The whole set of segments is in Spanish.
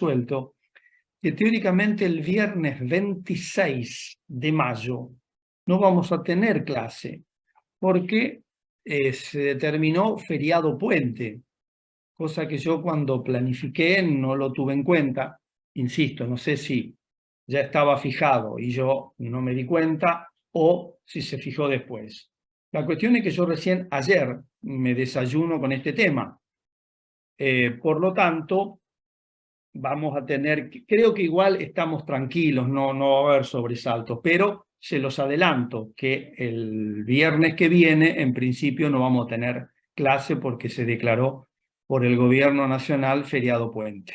suelto que teóricamente el viernes 26 de mayo no vamos a tener clase porque se determinó feriado puente, cosa que yo cuando planifiqué no lo tuve en cuenta. Insisto, no sé si ya estaba fijado y yo no me di cuenta o si se fijó después. La cuestión es que yo recién ayer me desayuno con este tema. Por lo tanto, vamos a tener, creo que igual estamos tranquilos, no va a haber sobresaltos, pero se los adelanto que el viernes que viene, en principio, no vamos a tener clase porque se declaró por el gobierno nacional feriado puente.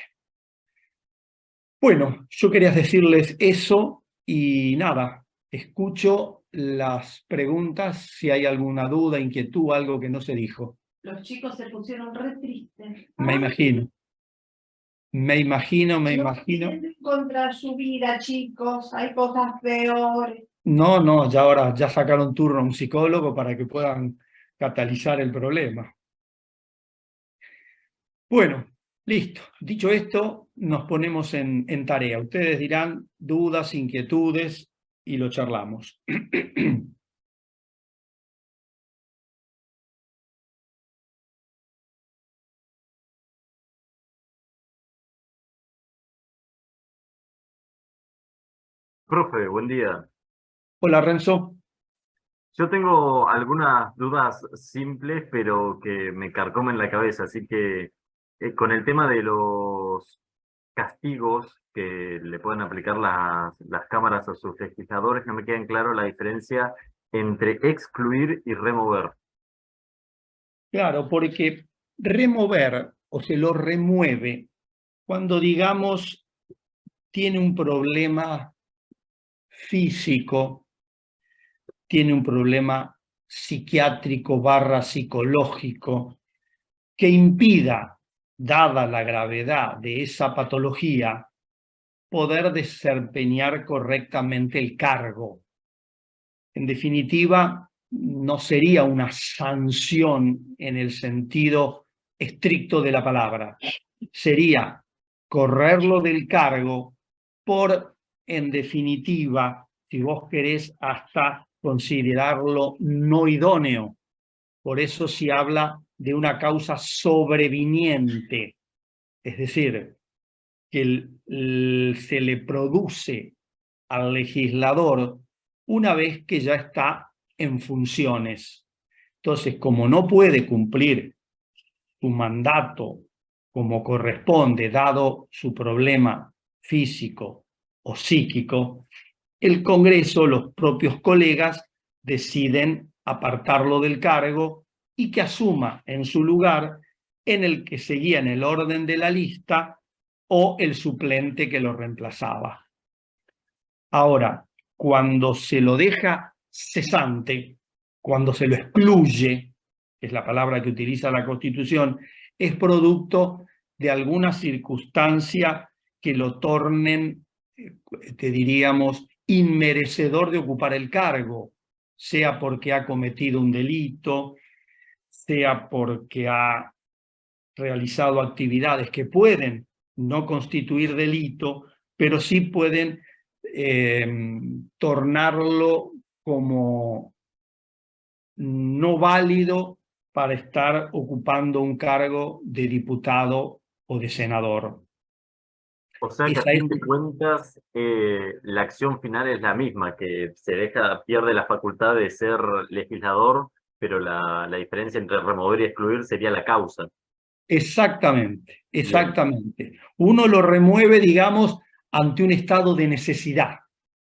Bueno, yo quería decirles eso y nada, escucho las preguntas si hay alguna duda, inquietud, algo que no se dijo. Los chicos se pusieron re tristes. Me imagino. Me imagino. No quieren encontrar su vida, chicos. Hay cosas peores. No, ya ahora ya sacaron turno a un psicólogo para que puedan catalizar el problema. Bueno, listo. Dicho esto, nos ponemos en tarea. Ustedes dirán dudas, inquietudes y lo charlamos. Profe, buen día. Hola, Renzo. Yo tengo algunas dudas simples, pero que me carcomen la cabeza, así que con el tema de los castigos que le pueden aplicar las cámaras a sus legisladores, no me queda en claro la diferencia entre excluir y remover. Claro, porque remover o se lo remueve cuando, digamos, tiene un problema físico, tiene un problema psiquiátrico / psicológico que impida, dada la gravedad de esa patología, poder desempeñar correctamente el cargo. En definitiva, no sería una sanción en el sentido estricto de la palabra. Sería correrlo del cargo por, en definitiva, si vos querés, hasta considerarlo no idóneo. Por eso se habla de una causa sobreviniente, es decir, que se le produce al legislador una vez que ya está en funciones. Entonces, como no puede cumplir su mandato como corresponde, dado su problema físico o psíquico, el Congreso, los propios colegas, deciden apartarlo del cargo y que asuma en su lugar en el que seguía en el orden de la lista o el suplente que lo reemplazaba. Ahora, cuando se lo deja cesante, cuando se lo excluye, que es la palabra que utiliza la Constitución, es producto de alguna circunstancia que lo tornen, te diríamos, inmerecedor de ocupar el cargo, sea porque ha cometido un delito, sea porque ha realizado actividades que pueden no constituir delito, pero sí pueden tornarlo como no válido para estar ocupando un cargo de diputado o de senador. O sea que a fin de cuentas, la acción final es la misma, que pierde la facultad de ser legislador, pero la diferencia entre remover y excluir sería la causa. Exactamente. Uno lo remueve, digamos, ante un estado de necesidad,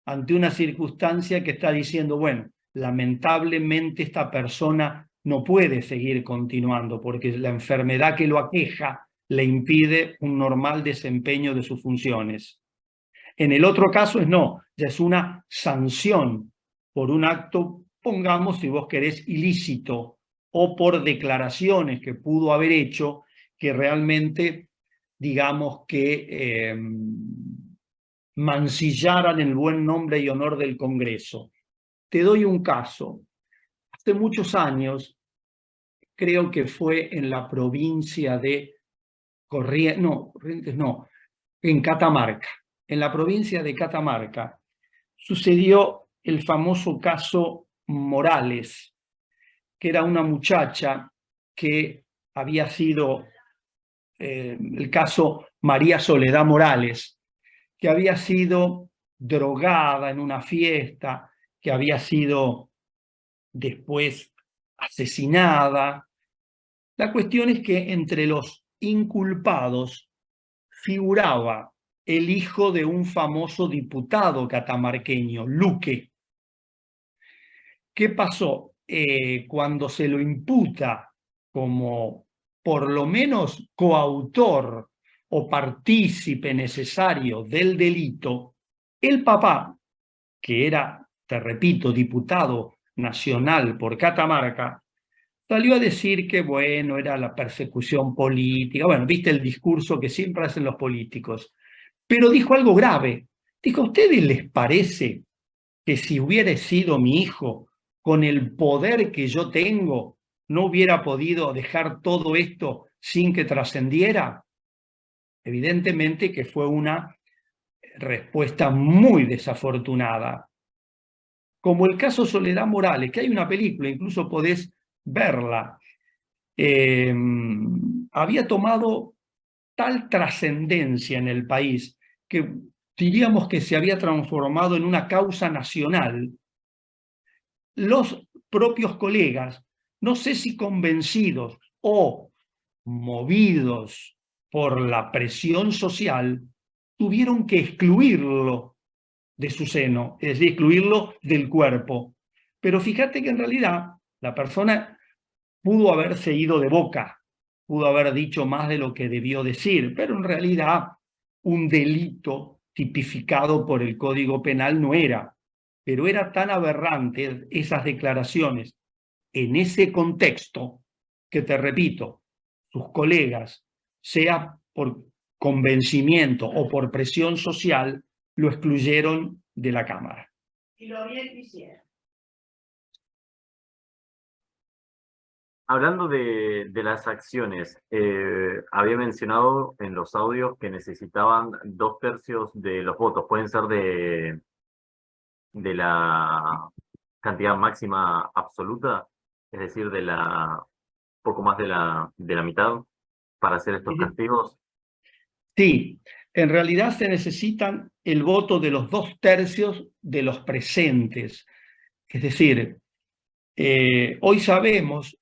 ante una circunstancia que está diciendo, bueno, lamentablemente esta persona no puede seguir continuando porque la enfermedad que lo aqueja le impide un normal desempeño de sus funciones. En el otro caso ya es una sanción por un acto, pongamos, si vos querés, ilícito, o por declaraciones que pudo haber hecho que realmente, digamos, que mancillaran el buen nombre y honor del Congreso. Te doy un caso. Hace muchos años, creo que fue en la provincia de Corrientes, en Catamarca, en la provincia de Catamarca, sucedió el famoso caso Morales, que era una muchacha que había sido, el caso María Soledad Morales, que había sido drogada en una fiesta, que había sido después asesinada. La cuestión es que entre los inculpados figuraba el hijo de un famoso diputado catamarqueño, Luque. ¿Qué pasó? Cuando se lo imputa como por lo menos coautor o partícipe necesario del delito, el papá, que era, te repito, diputado nacional por Catamarca, salió a decir que, bueno, era la persecución política. Bueno, viste el discurso que siempre hacen los políticos. Pero dijo algo grave. Dijo, ¿a ustedes les parece que si hubiera sido mi hijo, con el poder que yo tengo, no hubiera podido dejar todo esto sin que trascendiera? Evidentemente que fue una respuesta muy desafortunada. Como el caso Soledad Morales, que hay una película, incluso podés verla, había tomado tal trascendencia en el país que diríamos que se había transformado en una causa nacional. Los propios colegas, no sé si convencidos o movidos por la presión social, tuvieron que excluirlo de su seno, es decir, excluirlo del cuerpo. Pero fíjate que en realidad la persona pudo haberse ido de boca, pudo haber dicho más de lo que debió decir, pero en realidad un delito tipificado por el Código Penal no era. Pero era tan aberrante esas declaraciones en ese contexto que, te repito, sus colegas, sea por convencimiento o por presión social, lo excluyeron de la Cámara. Y lo bien que hicieron. Hablando de las acciones, había mencionado en los audios que necesitaban 2/3 de los votos. Pueden ser de la cantidad máxima absoluta, es decir, de la poco más de la mitad para hacer estos castigos. Sí, en realidad se necesitan el voto de los 2/3 de los presentes. Es decir, hoy sabemos,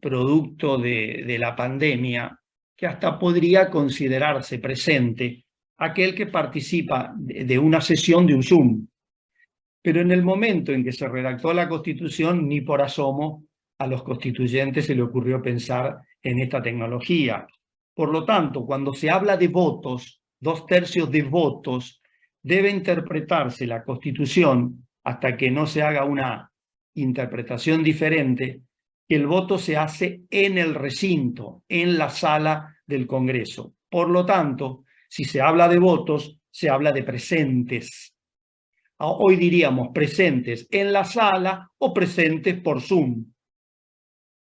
producto de la pandemia, que hasta podría considerarse presente aquel que participa de una sesión de un Zoom. Pero en el momento en que se redactó la Constitución, ni por asomo a los constituyentes se le ocurrió pensar en esta tecnología. Por lo tanto, cuando se habla de votos, 2/3 de votos, debe interpretarse la Constitución hasta que no se haga una interpretación diferente, que el voto se hace en el recinto, en la sala del Congreso. Por lo tanto, si se habla de votos, se habla de presentes. Hoy diríamos presentes en la sala o presentes por Zoom.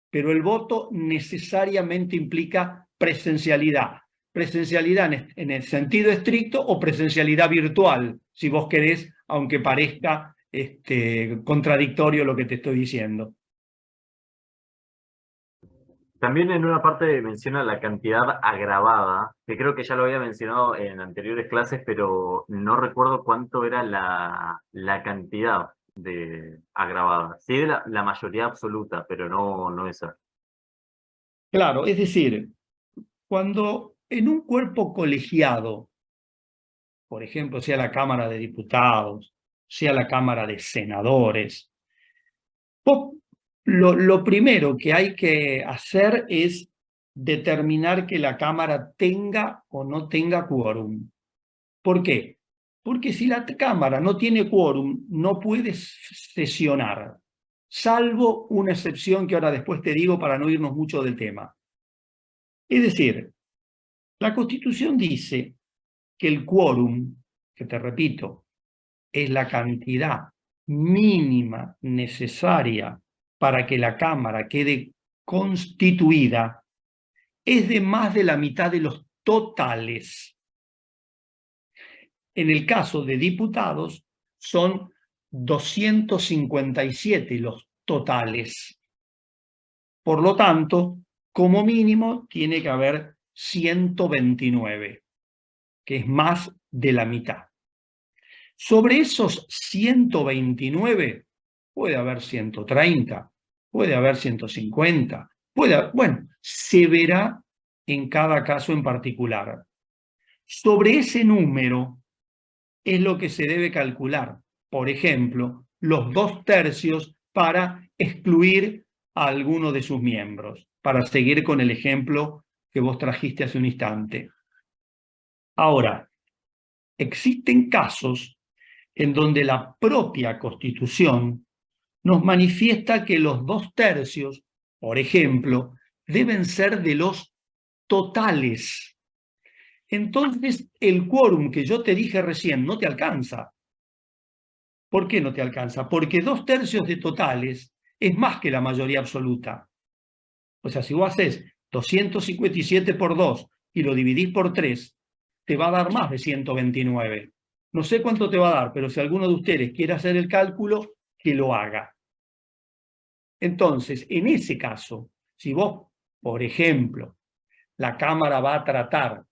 Pero el voto necesariamente implica presencialidad. Presencialidad en el sentido estricto o presencialidad virtual, si vos querés, aunque parezca contradictorio lo que te estoy diciendo. También en una parte menciona la cantidad agravada, que creo que ya lo había mencionado en anteriores clases, pero no recuerdo cuánto era la cantidad de agravada. Sí, de la mayoría absoluta, pero no esa. Claro, es decir, cuando en un cuerpo colegiado, por ejemplo, sea la Cámara de Diputados, sea la Cámara de Senadores, lo primero que hay que hacer es determinar que la Cámara tenga o no tenga quórum. ¿Por qué? Porque si la Cámara no tiene quórum, no puede sesionar, salvo una excepción que ahora después te digo para no irnos mucho del tema. Es decir, la Constitución dice que el quórum, que te repito, es la cantidad mínima necesaria para que la Cámara quede constituida, es de más de la mitad de los totales. En el caso de diputados, son 257 los totales. Por lo tanto, como mínimo, tiene que haber 129, que es más de la mitad. Sobre esos 129, puede haber 130, puede haber 150, bueno, se verá en cada caso en particular. Sobre ese número es lo que se debe calcular. Por ejemplo, los 2/3 para excluir a alguno de sus miembros, para seguir con el ejemplo que vos trajiste hace un instante. Ahora, existen casos en donde la propia Constitución nos manifiesta que los 2/3, por ejemplo, deben ser de los totales. Entonces, el quórum que yo te dije recién no te alcanza. ¿Por qué no te alcanza? Porque 2/3 de totales es más que la mayoría absoluta. O sea, si vos haces 257 por 2 y lo dividís por 3, te va a dar más de 129. No sé cuánto te va a dar, pero si alguno de ustedes quiere hacer el cálculo, que lo haga. Entonces, en ese caso, si vos, por ejemplo, la Cámara va a tratar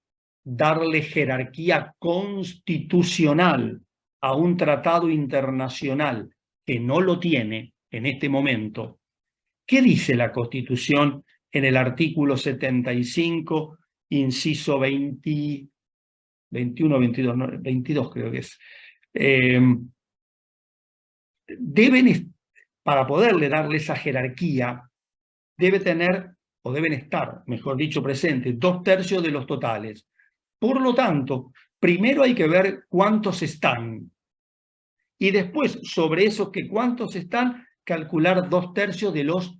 darle jerarquía constitucional a un tratado internacional que no lo tiene en este momento, ¿qué dice la Constitución en el artículo 75, inciso 20, 21, 22, no, 22 creo que es? Para poderle darle esa jerarquía, debe tener, o deben estar, mejor dicho, presentes 2/3 de los totales. Por lo tanto, primero hay que ver cuántos están. Y después, sobre esos que cuántos están, calcular 2/3 de los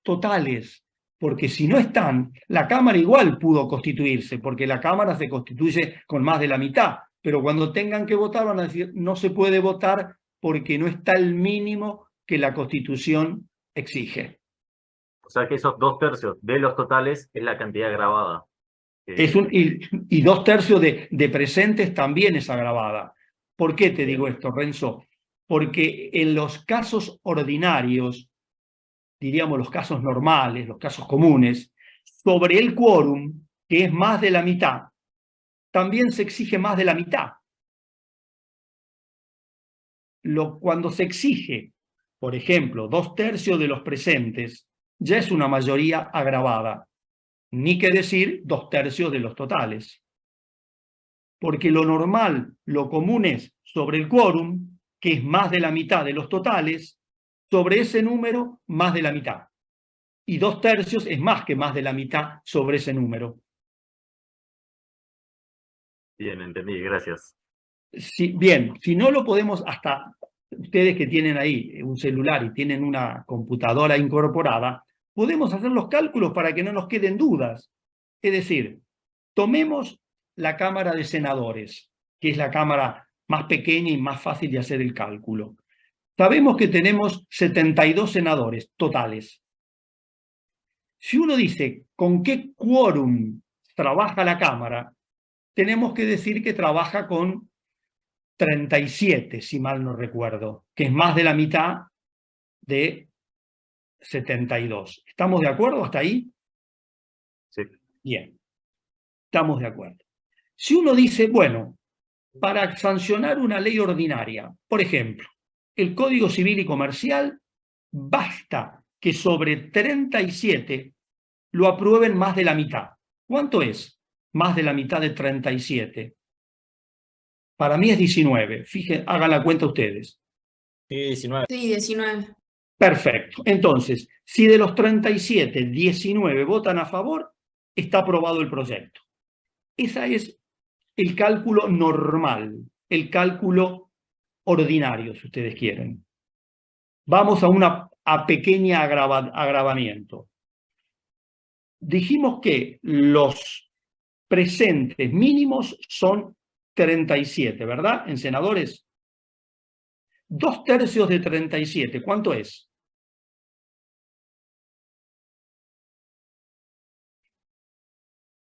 totales. Porque si no están, la Cámara igual pudo constituirse, porque la Cámara se constituye con más de la mitad. Pero cuando tengan que votar van a decir, no se puede votar porque no está el mínimo que la Constitución exige. O sea que esos 2/3 de los totales es la cantidad grabada. Y 2/3 de presentes también es agravada. ¿Por qué te digo esto, Renzo? Porque en los casos ordinarios, diríamos los casos normales, los casos comunes, sobre el quórum, que es más de la mitad, también se exige más de la mitad. Cuando se exige, por ejemplo, 2/3 de los presentes, ya es una mayoría agravada. Ni que decir 2/3 de los totales. Porque lo normal, lo común es sobre el quórum, que es más de la mitad de los totales, sobre ese número, más de la mitad. Y 2/3 es más que más de la mitad sobre ese número. Bien, entendí, gracias. Bien, si no lo podemos, hasta ustedes que tienen ahí un celular y tienen una computadora incorporada, podemos hacer los cálculos para que no nos queden dudas. Es decir, tomemos la Cámara de Senadores, que es la Cámara más pequeña y más fácil de hacer el cálculo. Sabemos que tenemos 72 senadores totales. Si uno dice con qué quórum trabaja la Cámara, tenemos que decir que trabaja con 37, si mal no recuerdo, que es más de la mitad de 72. ¿Estamos de acuerdo hasta ahí? Sí. Bien, estamos de acuerdo. Si uno dice, bueno, para sancionar una ley ordinaria, por ejemplo, el Código Civil y Comercial, basta que sobre 37 lo aprueben más de la mitad. ¿Cuánto es más de la mitad de 37? Para mí es 19. Fíjense, hagan la cuenta ustedes. Sí, 19. Sí, 19. Perfecto. Entonces, si de los 37, 19 votan a favor, está aprobado el proyecto. Ese es el cálculo normal, el cálculo ordinario, si ustedes quieren. Vamos a pequeña agravamiento. Dijimos que los presentes mínimos son 37, ¿verdad? En senadores. 2/3 de 37, ¿cuánto es?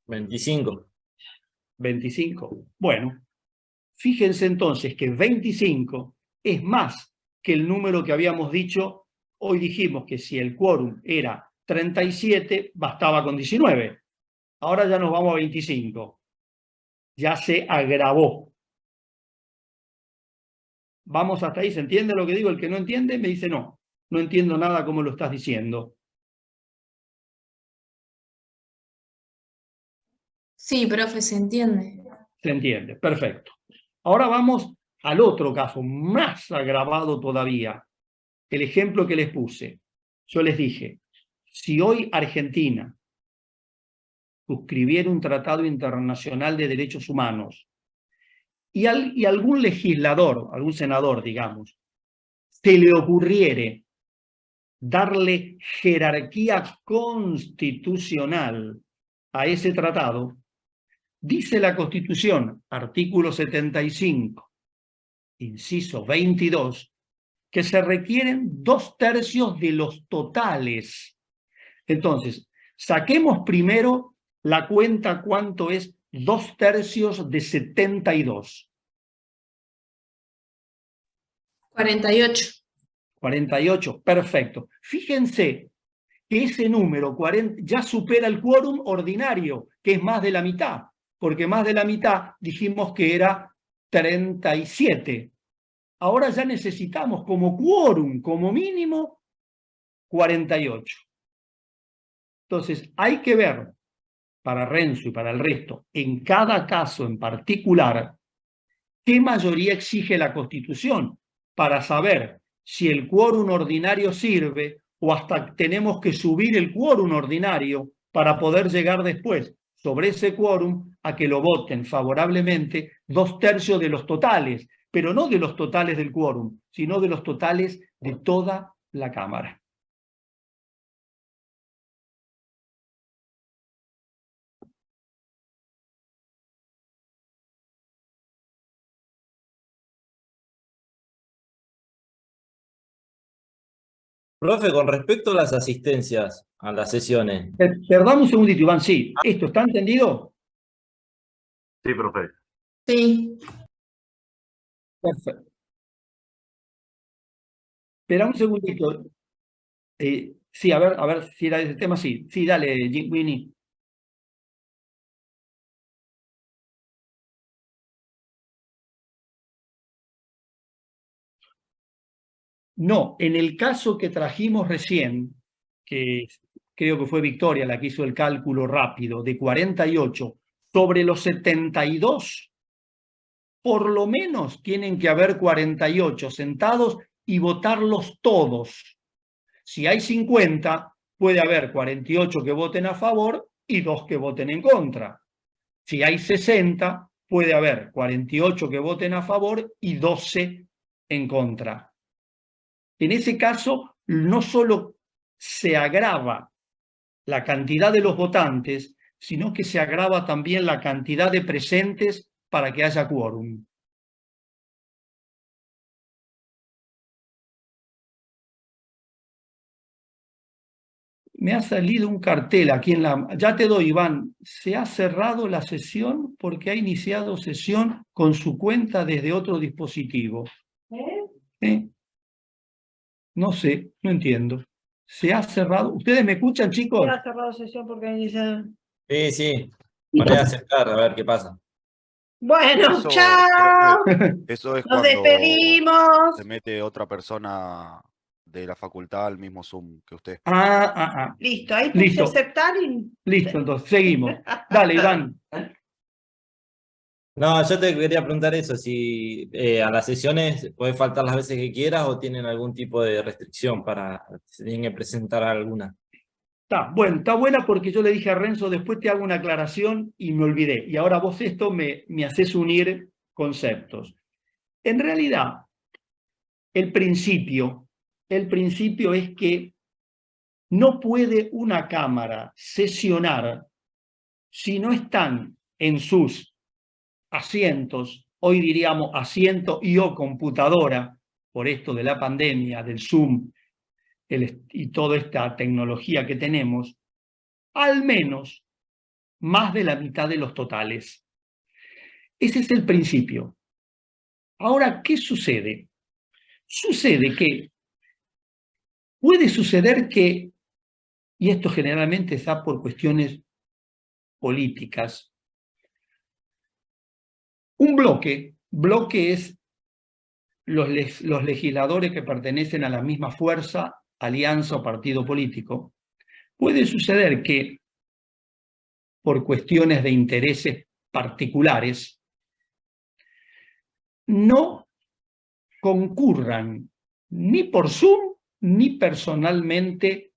25. 25. Bueno, Fíjense entonces que 25 es más que el número que habíamos dicho. Hoy dijimos que si el quórum era 37, bastaba con 19. Ahora ya nos vamos a 25. Ya se agravó. Vamos hasta ahí, ¿se entiende lo que digo? El que no entiende me dice no, no entiendo nada como lo estás diciendo. Sí, profe, se entiende. Se entiende, perfecto. Ahora vamos al otro caso, más agravado todavía. El ejemplo que les puse. Yo les dije, si hoy Argentina suscribiera un tratado internacional de derechos humanos y algún legislador, algún senador, digamos, se le ocurriere darle jerarquía constitucional a ese tratado, dice la Constitución, artículo 75, inciso 22, que se requieren 2/3 de los totales. Entonces, saquemos primero la cuenta cuánto es 2/3 de 72. 48. 48, perfecto. Fíjense que ese número 40 ya supera el quórum ordinario, que es más de la mitad, porque más de la mitad dijimos que era 37. Ahora ya necesitamos como quórum, como mínimo, 48. Entonces, hay que ver, para Renzo y para el resto, en cada caso en particular, qué mayoría exige la Constitución, para saber si el quórum ordinario sirve o hasta tenemos que subir el quórum ordinario para poder llegar después sobre ese quórum a que lo voten favorablemente 2/3 de los totales, pero no de los totales del quórum, sino de los totales de toda la Cámara. Profe, con respecto a las asistencias a las sesiones, Perdamos un segundito, Iván, sí. ¿Esto está entendido? Sí, profe. Sí. Perfecto. Espera un segundito. Sí, a ver si era ese tema, sí. Sí, dale, Winnie. No, en el caso que trajimos recién, que creo que fue Victoria la que hizo el cálculo rápido, de 48 sobre los 72, por lo menos tienen que haber 48 sentados y votarlos todos. Si hay 50, puede haber 48 que voten a favor y 2 que voten en contra. Si hay 60, puede haber 48 que voten a favor y 12 en contra. En ese caso, no solo se agrava la cantidad de los votantes, sino que se agrava también la cantidad de presentes para que haya quórum. Me ha salido un cartel aquí en la... Ya te doy, Iván. Se ha cerrado la sesión porque ha iniciado sesión con su cuenta desde otro dispositivo. ¿Eh? No sé, no entiendo. Se ha cerrado. ¿Ustedes me escuchan, chicos? Se ha cerrado sesión porque iniciaron. sí. Ponle a aceptar, a ver qué pasa. Bueno, Eso, chao. profe, eso es Nos cuando despedimos. se mete otra persona de la facultad al mismo Zoom que usted. Listo, ahí puse Listo. aceptar y... Listo, entonces, seguimos. Dale, Iván. No, yo te quería preguntar eso, si a las sesiones puedes faltar las veces que quieras o tienen algún tipo de restricción para si se tienen que presentar alguna. Bueno, está buena porque yo le dije a Renzo, después te hago una aclaración y me olvidé. Y ahora vos esto me haces unir conceptos. En realidad, el principio es que no puede una Cámara sesionar si no están en sus asientos, hoy diríamos asiento y o computadora, por esto de la pandemia, del Zoom y toda esta tecnología que tenemos, al menos más de la mitad de los totales. Ese es el principio. Ahora, ¿qué sucede? Sucede que, puede suceder que, y esto generalmente está por cuestiones políticas, un bloque es los legisladores que pertenecen a la misma fuerza, alianza o partido político. Puede suceder que, por cuestiones de intereses particulares, no concurran ni por Zoom ni personalmente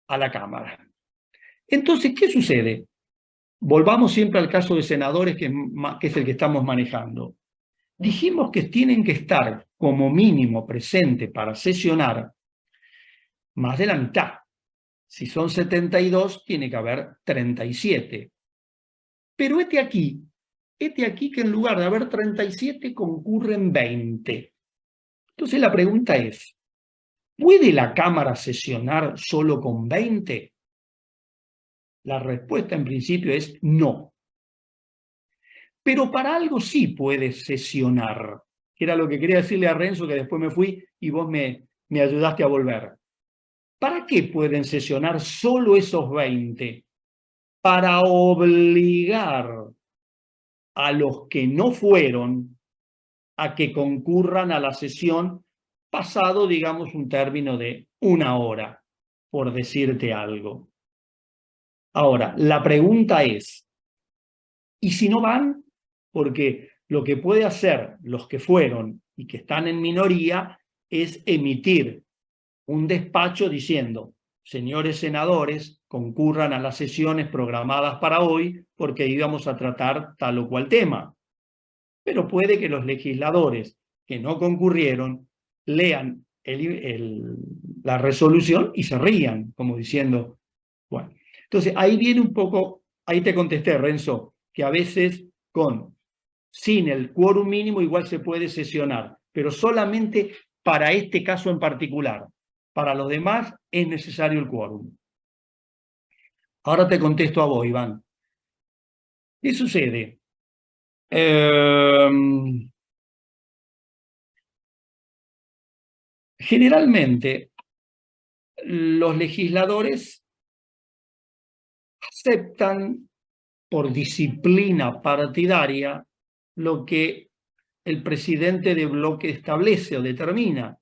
a la Cámara. Entonces, ¿qué sucede? Volvamos siempre al caso de senadores, que es el que estamos manejando. Dijimos que tienen que estar como mínimo presentes para sesionar más de la mitad. Si son 72, tiene que haber 37. Pero este aquí que en lugar de haber 37 concurren 20. Entonces la pregunta es, ¿puede la Cámara sesionar solo con 20? La respuesta en principio es no. Pero para algo sí puede sesionar, que era lo que quería decirle a Renzo, que después me fui y vos me ayudaste a volver. ¿Para qué pueden sesionar solo esos 20? Para obligar a los que no fueron a que concurran a la sesión pasado, digamos, un término de 1 hora, por decirte algo. Ahora, la pregunta es, ¿y si no van? Porque lo que puede hacer los que fueron y que están en minoría es emitir un despacho diciendo, señores senadores, concurran a las sesiones programadas para hoy porque íbamos a tratar tal o cual tema. Pero puede que los legisladores que no concurrieron lean la resolución y se rían, como diciendo, bueno. Entonces, ahí viene un poco, ahí te contesté, Renzo, que a veces sin el quórum mínimo igual se puede sesionar, pero solamente para este caso en particular. Para los demás es necesario el quórum. Ahora te contesto a vos, Iván. ¿Qué sucede? Generalmente, los legisladores aceptan por disciplina partidaria lo que el presidente de bloque establece o determina.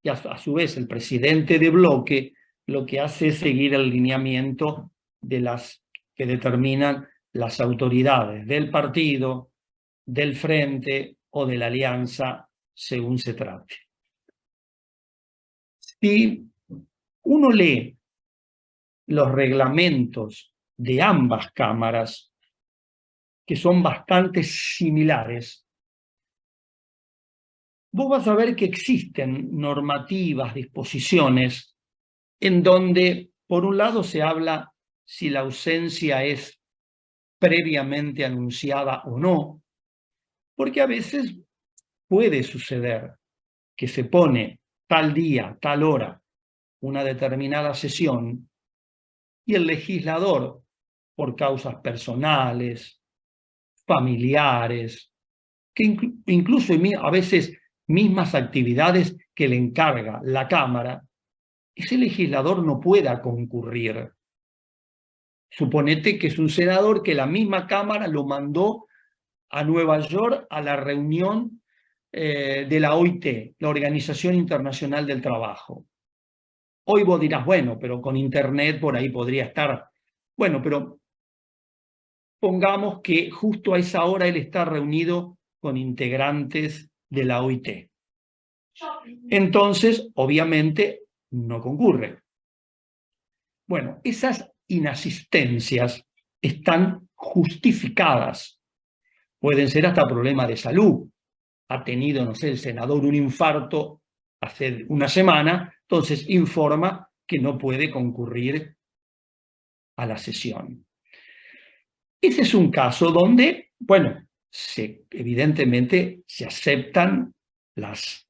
Y a su vez el presidente de bloque lo que hace es seguir el lineamiento de las que determinan las autoridades del partido, del frente o de la alianza, según se trate. Si uno lee los reglamentos de ambas cámaras, que son bastante similares, vos vas a ver que existen normativas, disposiciones, en donde, por un lado, se habla si la ausencia es previamente anunciada o no, porque a veces puede suceder que se pone tal día, tal hora, una determinada sesión, y el legislador, por causas personales, familiares, que incluso a veces mismas actividades que le encarga la Cámara, ese legislador no pueda concurrir. Suponete que es un senador que la misma Cámara lo mandó a Nueva York a la reunión de la OIT, la Organización Internacional del Trabajo. Hoy vos dirás, bueno, pero con internet por ahí podría estar. Bueno, pero pongamos que justo a esa hora él está reunido con integrantes de la OIT. Entonces, obviamente, no concurre. Bueno, esas inasistencias están justificadas. Pueden ser hasta problemas de salud. Ha tenido, no sé, el senador un infarto hace una semana, entonces informa que no puede concurrir a la sesión. Ese es un caso donde, bueno, evidentemente se aceptan las,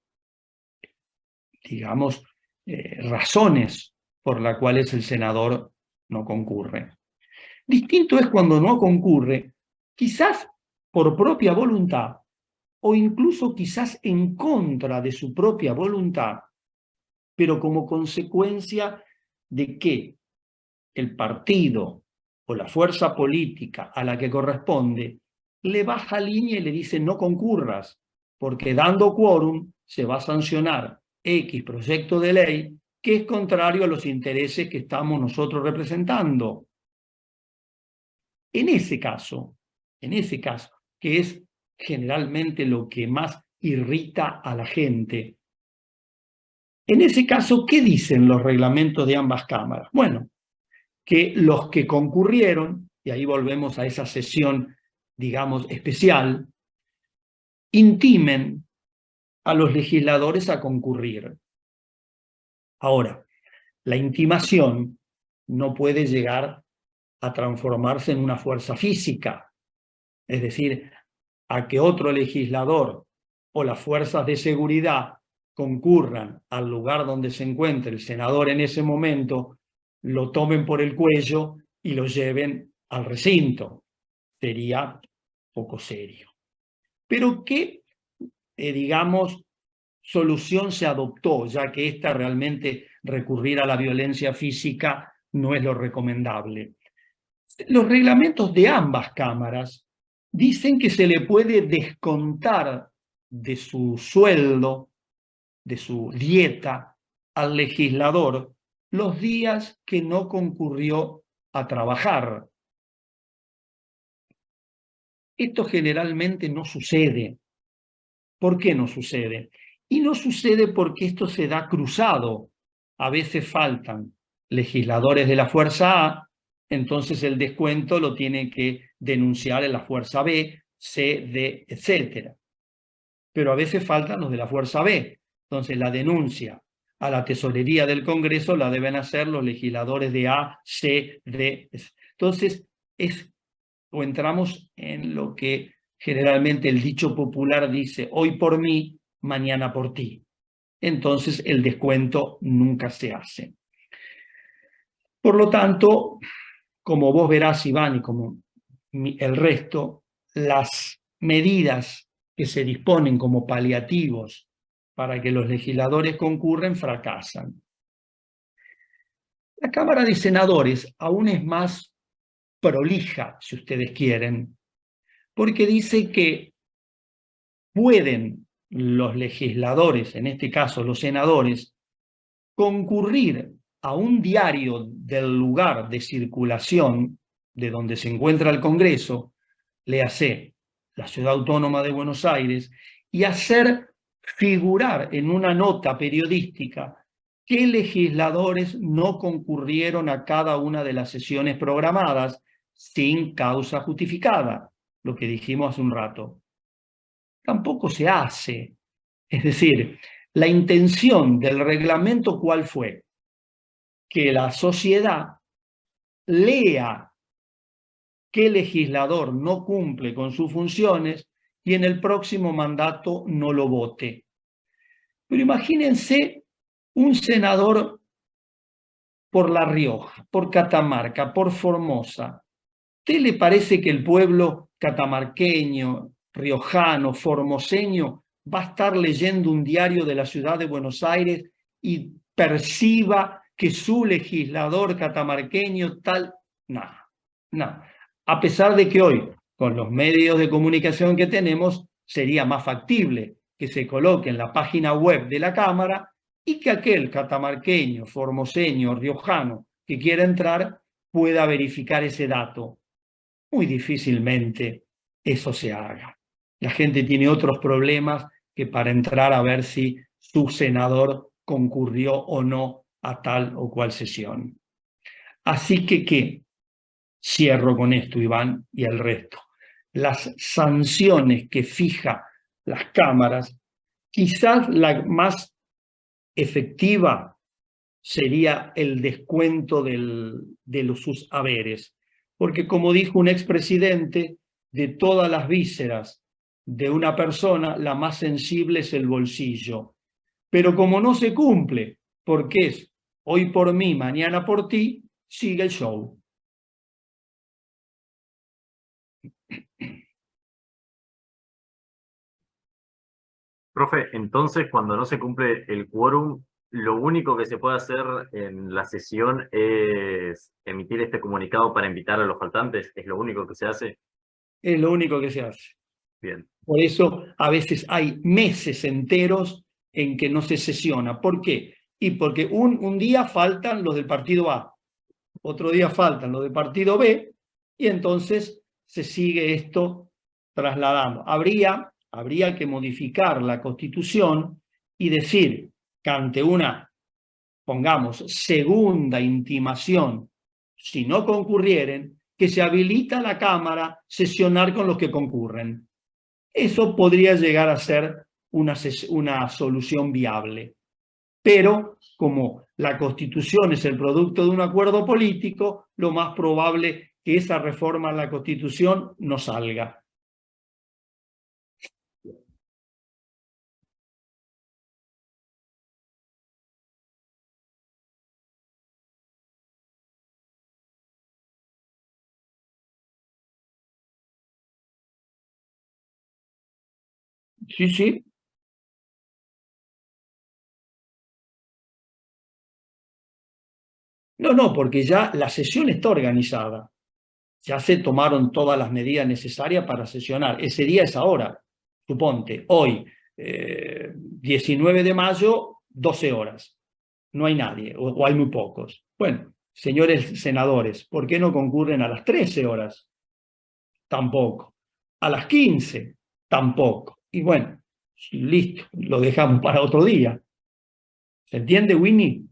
digamos, razones por las cuales el senador no concurre. Distinto es cuando no concurre, quizás por propia voluntad, o incluso quizás en contra de su propia voluntad, pero como consecuencia de que el partido o la fuerza política a la que corresponde le baja línea y le dice no concurras, porque dando quórum se va a sancionar X proyecto de ley que es contrario a los intereses que estamos nosotros representando. En ese caso, que es generalmente lo que más irrita a la gente, en ese caso, ¿qué dicen los reglamentos de ambas cámaras? Bueno, que los que concurrieron, y ahí volvemos a esa sesión, digamos, especial, intimen a los legisladores a concurrir. Ahora, la intimación no puede llegar a transformarse en una fuerza física, es decir, a que otro legislador o las fuerzas de seguridad concurran al lugar donde se encuentre el senador en ese momento, lo tomen por el cuello y lo lleven al recinto. Sería poco serio. Pero ¿qué, digamos, solución se adoptó, ya que esta realmente recurrir a la violencia física no es lo recomendable? Los reglamentos de ambas cámaras dicen que se le puede descontar de su sueldo, de su dieta, al legislador los días que no concurrió a trabajar. Esto generalmente no sucede. ¿Por qué no sucede? Y no sucede porque esto se da cruzado. A veces faltan legisladores de la fuerza A, entonces el descuento lo tiene que denunciar en la fuerza B, C, D, etc. Pero a veces faltan los de la fuerza B. Entonces la denuncia a la tesorería del Congreso la deben hacer los legisladores de A, C, D. Entonces o entramos en lo que generalmente el dicho popular dice, hoy por mí, mañana por ti. Entonces el descuento nunca se hace. Por lo tanto, como vos verás, Iván, y como el resto, las medidas que se disponen como paliativos para que los legisladores concurren fracasan. La Cámara de Senadores aún es más prolija, si ustedes quieren, porque dice que pueden los legisladores, en este caso los senadores, concurrir a un diario del lugar de circulación de donde se encuentra el Congreso, léase la Ciudad Autónoma de Buenos Aires, y hacer figurar en una nota periodística qué legisladores no concurrieron a cada una de las sesiones programadas sin causa justificada, lo que dijimos hace un rato. Tampoco se hace. Es decir, la intención del reglamento, ¿cuál fue? Que la sociedad lea qué legislador no cumple con sus funciones y en el próximo mandato no lo vote. Pero imagínense un senador por La Rioja, por Catamarca, por Formosa. ¿Usted le parece que el pueblo catamarqueño, riojano, formoseño va a estar leyendo un diario de la ciudad de Buenos Aires y perciba que su legislador catamarqueño tal? No, no. A pesar de que hoy, con los medios de comunicación que tenemos, sería más factible que se coloque en la página web de la Cámara y que aquel catamarqueño, formoseño, riojano que quiera entrar pueda verificar ese dato. Muy difícilmente eso se haga. La gente tiene otros problemas que para entrar a ver si su senador concurrió o no a tal o cual sesión. Así que, ¿qué? Cierro con esto, Iván, y el resto. Las sanciones que fija las cámaras, quizás la más efectiva sería el descuento de sus haberes. Porque como dijo un expresidente, de todas las vísceras de una persona, la más sensible es el bolsillo. Pero como no se cumple, porque es hoy por mí, mañana por ti, sigue el show. Profe, entonces cuando no se cumple el quórum, lo único que se puede hacer en la sesión es emitir este comunicado para invitar a los faltantes. ¿Es lo único que se hace? Es lo único que se hace. Bien. Por eso a veces hay meses enteros en que no se sesiona. ¿Por qué? Y porque un día faltan los del partido A, otro día faltan los del partido B, y entonces se sigue esto trasladando. Habría que modificar la Constitución y decir que ante una, pongamos, segunda intimación, si no concurrieren, que se habilita la Cámara sesionar con los que concurren. Eso podría llegar a ser una solución viable. Pero como la Constitución es el producto de un acuerdo político, lo más probable es que esa reforma a la Constitución no salga. Sí, sí. No, porque ya la sesión está organizada. Ya se tomaron todas las medidas necesarias para sesionar. Ese día es ahora. Suponte, hoy, 19 de mayo, 12 horas. No hay nadie, o hay muy pocos. Bueno, señores senadores, ¿por qué no concurren a las 13 horas? Tampoco. A las 15, tampoco. Y bueno, listo, lo dejamos para otro día. ¿Se entiende, Winnie?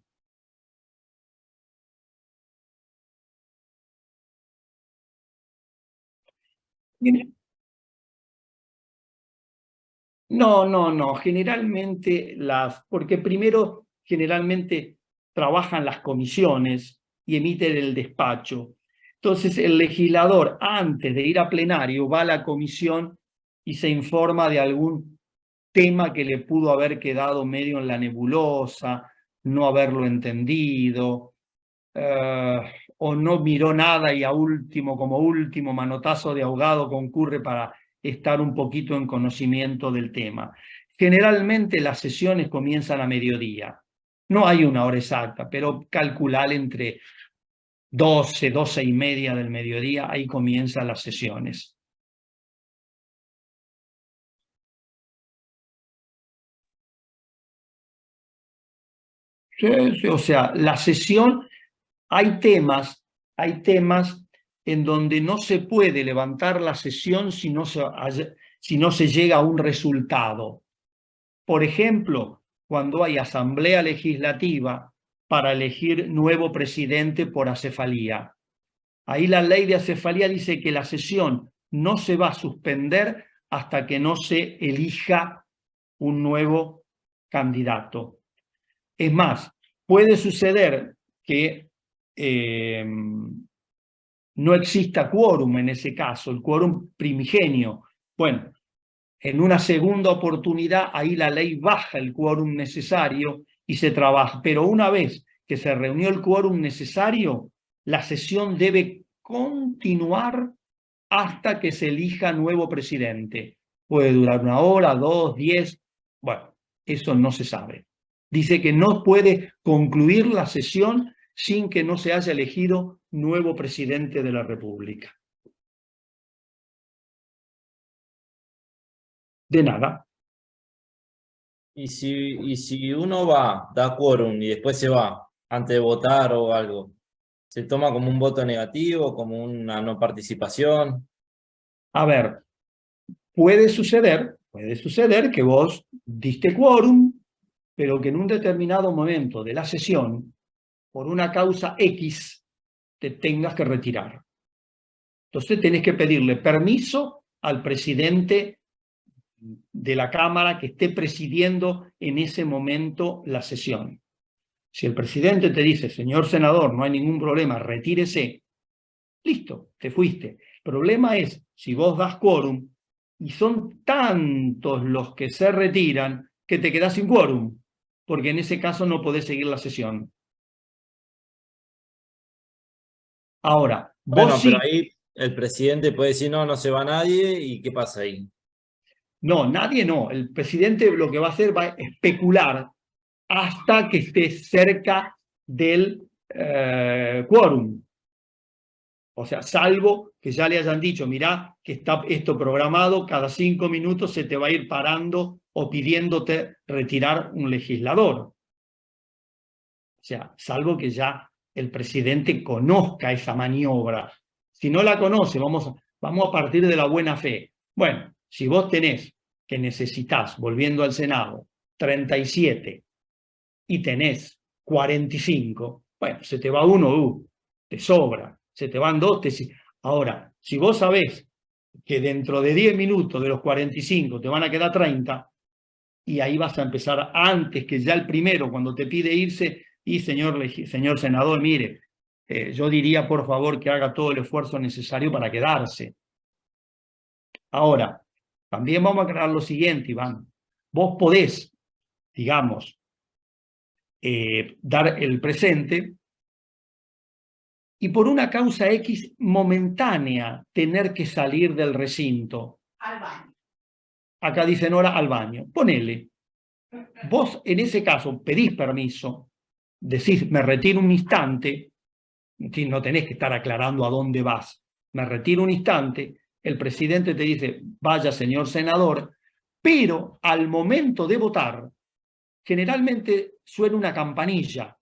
No, generalmente porque primero generalmente trabajan las comisiones y emiten el despacho. Entonces el legislador, antes de ir a plenario, va a la comisión y se informa de algún tema que le pudo haber quedado medio en la nebulosa, no haberlo entendido, o no miró nada y como último manotazo de ahogado concurre para estar un poquito en conocimiento del tema. Generalmente las sesiones comienzan a mediodía. No hay una hora exacta, pero calcular entre 12, 12:30 del mediodía, ahí comienzan las sesiones. Sí, o sea, la sesión, hay temas en donde no se puede levantar la sesión si no se llega a un resultado. Por ejemplo, cuando hay asamblea legislativa para elegir nuevo presidente por acefalía. Ahí la ley de acefalía dice que la sesión no se va a suspender hasta que no se elija un nuevo candidato. Es más, puede suceder que no exista quórum en ese caso, el quórum primigenio. Bueno, en una segunda oportunidad, ahí la ley baja el quórum necesario y se trabaja. Pero una vez que se reunió el quórum necesario, la sesión debe continuar hasta que se elija nuevo presidente. Puede durar 1 hora, 2, 10, bueno, eso no se sabe. Dice que no puede concluir la sesión sin que no se haya elegido nuevo presidente de la República. De nada. Y si uno va, da quórum y después se va, antes de votar o algo, ¿se toma como un voto negativo, como una no participación? A ver, puede suceder que vos diste quórum, pero que en un determinado momento de la sesión, por una causa X, te tengas que retirar. Entonces tenés que pedirle permiso al presidente de la Cámara que esté presidiendo en ese momento la sesión. Si el presidente te dice, señor senador, no hay ningún problema, retírese, listo, te fuiste. El problema es si vos das quórum y son tantos los que se retiran que te quedás sin quórum, porque en ese caso no podés seguir la sesión. Ahora, Bueno, vos pero sí, ahí el presidente puede decir, no, no se va nadie, ¿y qué pasa ahí? No, nadie no. El presidente lo que va a hacer va a especular hasta que esté cerca del quórum. O sea, salvo que ya le hayan dicho, mirá, que está esto programado, cada 5 minutos se te va a ir parando o pidiéndote retirar un legislador. O sea, salvo que ya el presidente conozca esa maniobra. Si no la conoce, vamos a partir de la buena fe. Bueno, si vos tenés que necesitas, volviendo al Senado, 37 y tenés 45, bueno, se te va uno, te sobra. Se te van dos. Ahora, si vos sabés que dentro de 10 minutos de los 45 te van a quedar 30, y ahí vas a empezar antes que ya el primero, cuando te pide irse, y señor senador, mire, yo diría por favor que haga todo el esfuerzo necesario para quedarse. Ahora, también vamos a aclarar lo siguiente, Iván. Vos podés, digamos, dar el presente y por una causa X momentánea tener que salir del recinto. Al baño. Acá dice Nora, al baño. Ponele. Vos en ese caso pedís permiso, decís, me retiro un instante, no tenés que estar aclarando a dónde vas, me retiro un instante, el presidente te dice, vaya señor senador, pero al momento de votar, generalmente suena una campanilla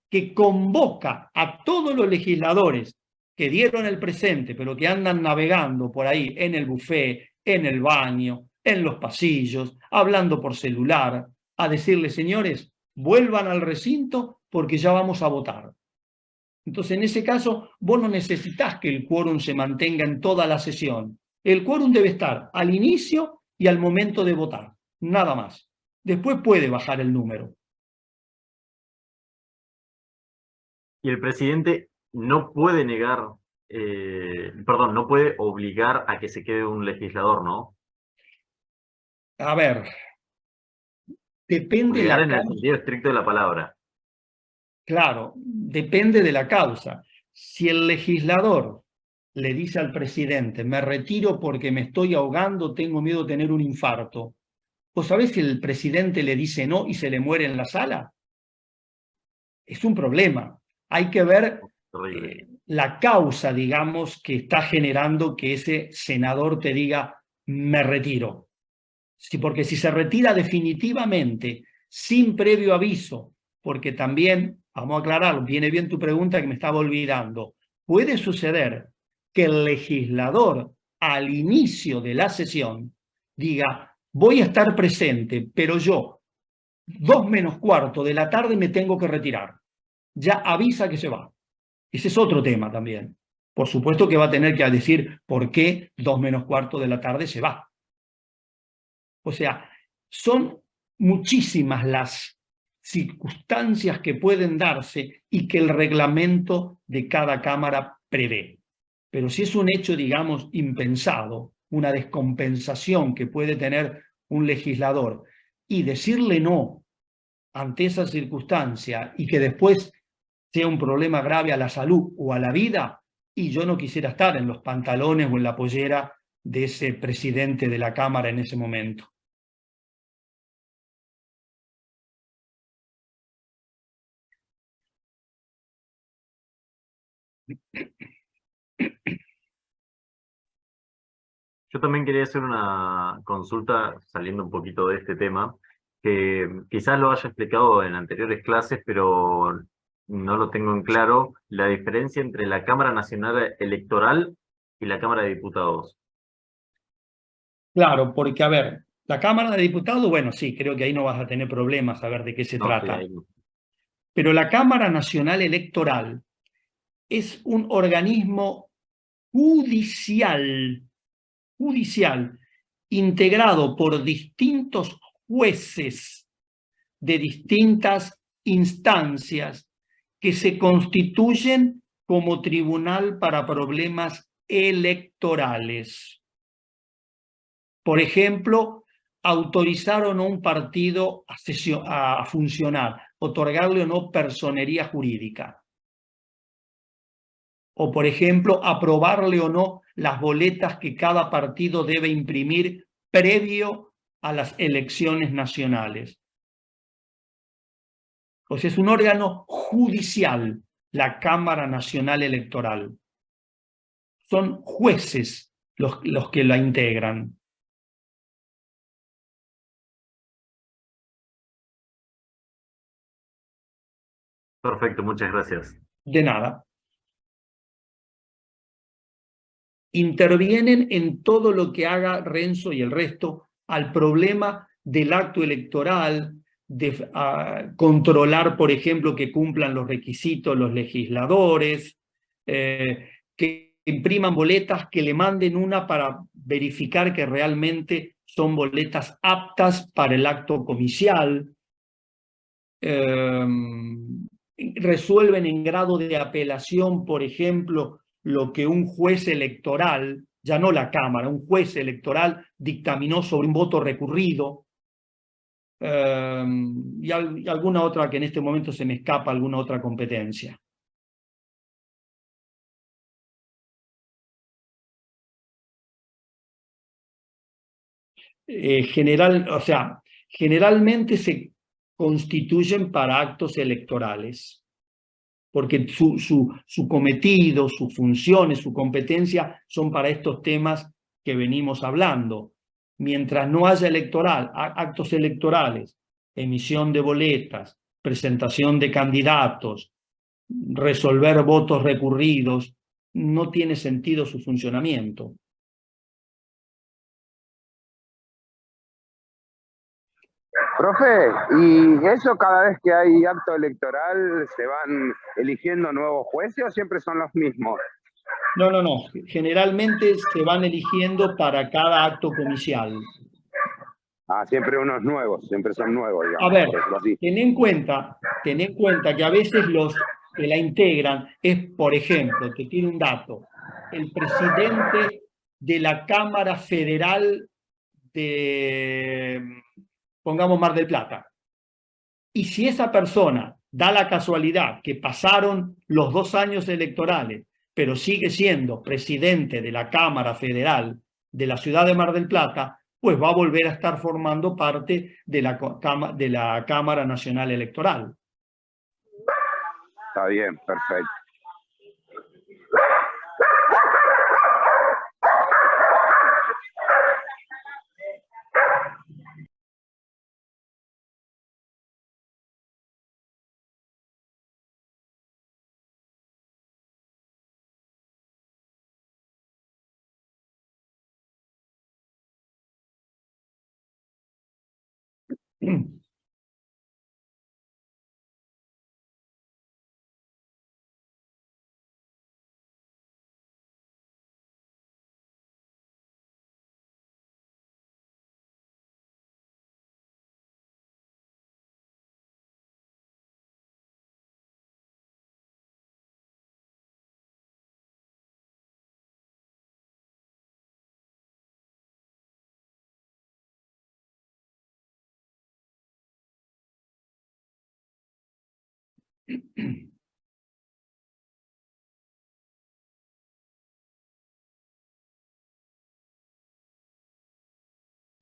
que convoca a todos los legisladores que dieron el presente, pero que andan navegando por ahí en el buffet, en el baño, en los pasillos, hablando por celular, a decirle, señores, vuelvan al recinto porque ya vamos a votar. Entonces, en ese caso, vos no necesitas que el quórum se mantenga en toda la sesión. El quórum debe estar al inicio y al momento de votar, nada más. Después puede bajar el número. Y el presidente no puede negar, perdón, no puede obligar a que se quede un legislador, ¿no? A ver, depende de Obligar la en el causa. sentido estricto de la palabra. Claro, depende de la causa. Si el legislador le dice al presidente, me retiro porque me estoy ahogando, tengo miedo de tener un infarto, ¿vos sabés si el presidente le dice no y se le muere en la sala? Es un problema. Hay que ver la causa, digamos, que está generando que ese senador te diga, me retiro. Sí, porque si se retira definitivamente, sin previo aviso, porque también, vamos a aclarar, viene bien tu pregunta que me estaba olvidando, puede suceder que el legislador al inicio de la sesión diga, voy a estar presente, pero yo, 2:15 de la tarde me tengo que retirar. Ya avisa que se va. Ese es otro tema también. Por supuesto que va a tener que decir por qué 2:15 de la tarde se va. O sea, son muchísimas las circunstancias que pueden darse y que el reglamento de cada cámara prevé. Pero si es un hecho, digamos, impensado, una descompensación que puede tener un legislador, y decirle no ante esa circunstancia y que después sea un problema grave a la salud o a la vida, y yo no quisiera estar en los pantalones o en la pollera de ese presidente de la Cámara en ese momento. Yo también quería hacer una consulta, saliendo un poquito de este tema, que quizás lo haya explicado en anteriores clases, pero no lo tengo en claro, la diferencia entre la Cámara Nacional Electoral y la Cámara de Diputados. Claro, porque a ver, la Cámara de Diputados, bueno, sí, creo que ahí no vas a tener problemas a ver de qué se No, sí, trata. ahí no. Pero la Cámara Nacional Electoral es un organismo judicial, integrado por distintos jueces de distintas instancias que se constituyen como tribunal para problemas electorales. Por ejemplo, autorizar o no un partido a funcionar, otorgarle o no personería jurídica. O, por ejemplo, aprobarle o no las boletas que cada partido debe imprimir previo a las elecciones nacionales. O sea, es un órgano judicial, la Cámara Nacional Electoral. Son jueces los que la integran. Perfecto, muchas gracias. De nada. Intervienen en todo lo que haga Renzo y el resto al problema del acto electoral, de controlar, por ejemplo, que cumplan los requisitos los legisladores, que impriman boletas, que le manden una para verificar que realmente son boletas aptas para el acto comicial. Resuelven en grado de apelación, por ejemplo, lo que un juez electoral, ya no la Cámara, un juez electoral dictaminó sobre un voto recurrido, y alguna otra que en este momento se me escapa, alguna otra competencia. Generalmente se constituyen para actos electorales, porque su cometido, sus funciones, su competencia son para estos temas que venimos hablando. Mientras no haya actos electorales, emisión de boletas, presentación de candidatos, resolver votos recurridos, no tiene sentido su funcionamiento. Profe, ¿y eso cada vez que hay acto electoral se van eligiendo nuevos jueces o siempre son los mismos? No. Generalmente se van eligiendo para cada acto comicial. Ah, siempre unos nuevos, siempre son nuevos, digamos. A ver, Así. ten en cuenta que a veces los que la integran es, por ejemplo, te tiro un dato, el presidente de la Cámara Federal de, pongamos, Mar del Plata. Y si esa persona da la casualidad que pasaron los 2 años electorales, pero sigue siendo presidente de la Cámara Federal de la ciudad de Mar del Plata, pues va a volver a estar formando parte de la Cámara Nacional Electoral. Está bien, perfecto.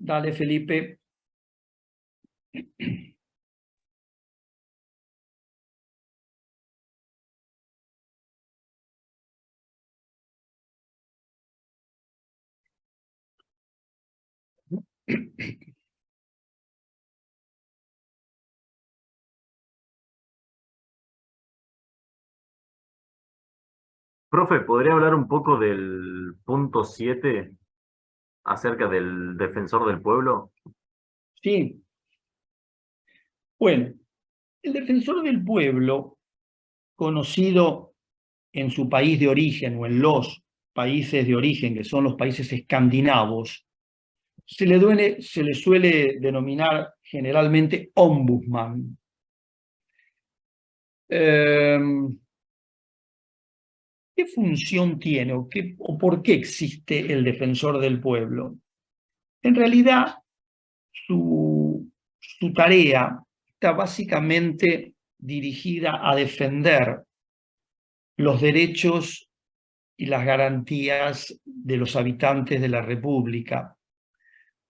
Dale, Felipe. Profe, ¿podría hablar un poco del punto 7 acerca del defensor del pueblo? Sí. Bueno, el defensor del pueblo, conocido en su país de origen o en los países de origen, que son los países escandinavos, se le suele denominar generalmente ombudsman. ¿Qué función tiene o por qué existe el defensor del pueblo? En realidad, su tarea está básicamente dirigida a defender los derechos y las garantías de los habitantes de la República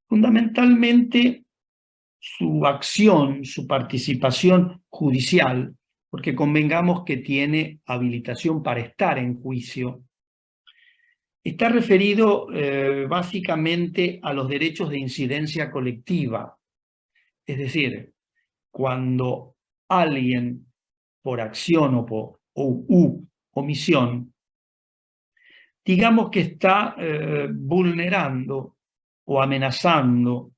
Fundamentalmente su acción, su participación judicial, porque convengamos que tiene habilitación para estar en juicio, está referido básicamente a los derechos de incidencia colectiva. Es decir, cuando alguien por acción u omisión, digamos que está vulnerando o amenazando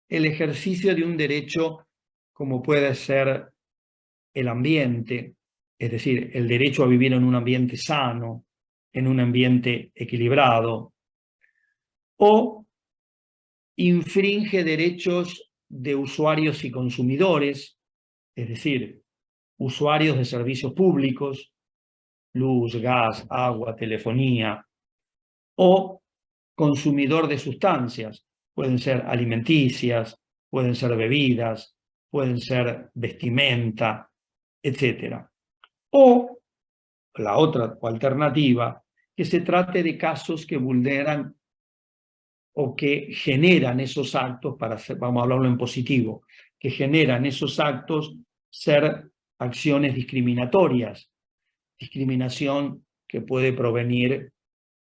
el ejercicio de un derecho como puede ser el ambiente, es decir, el derecho a vivir en un ambiente sano, en un ambiente equilibrado, o infringe derechos de usuarios y consumidores, es decir, usuarios de servicios públicos, luz, gas, agua, telefonía, o consumidor de sustancias, pueden ser alimenticias, pueden ser bebidas, pueden ser vestimenta, etc. O la otra alternativa, que se trate de casos que vulneran o que generan esos actos, vamos a hablarlo en positivo, que generan esos actos ser acciones discriminatorias, discriminación que puede provenir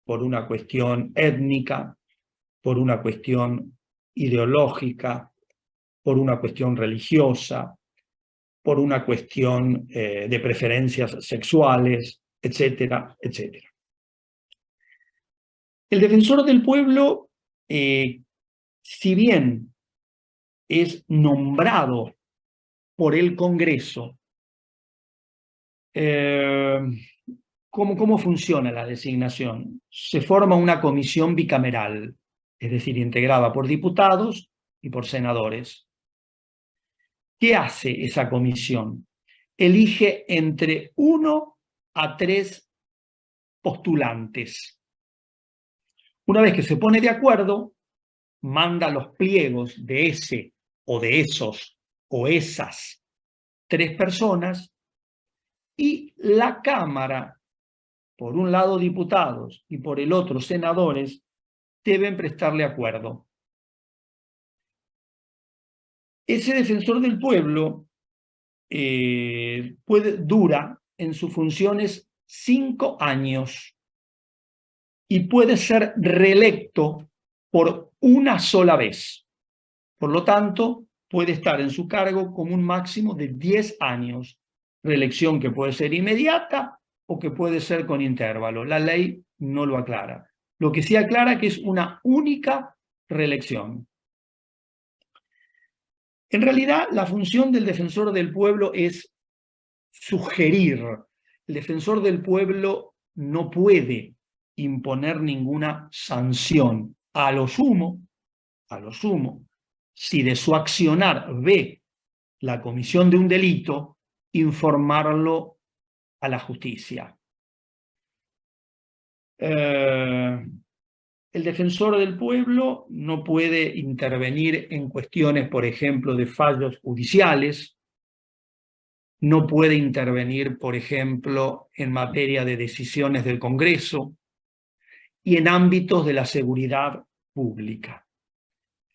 por una cuestión étnica, por una cuestión ideológica, por una cuestión religiosa, por una cuestión de preferencias sexuales, etcétera, etcétera. El defensor del pueblo, si bien es nombrado por el Congreso, ¿cómo funciona la designación? Se forma una comisión bicameral, es decir, integrada por diputados y por senadores. ¿Qué hace esa comisión? Elige entre 1 a 3 postulantes. Una vez que se pone de acuerdo, manda los pliegos de ese o de esos o esas 3 personas y la Cámara, por un lado diputados y por el otro senadores, deben prestarle acuerdo. Ese defensor del pueblo dura en sus funciones 5 años y puede ser reelecto por una sola vez. Por lo tanto, puede estar en su cargo como un máximo de 10 años, reelección que puede ser inmediata o que puede ser con intervalo. La ley no lo aclara. Lo que sí aclara que es una única reelección. En realidad, la función del defensor del pueblo es sugerir. El defensor del pueblo no puede imponer ninguna sanción. A lo sumo, si de su accionar ve la comisión de un delito, informarlo a la justicia. El defensor del pueblo no puede intervenir en cuestiones, por ejemplo, de fallos judiciales, no puede intervenir, por ejemplo, en materia de decisiones del Congreso y en ámbitos de la seguridad pública.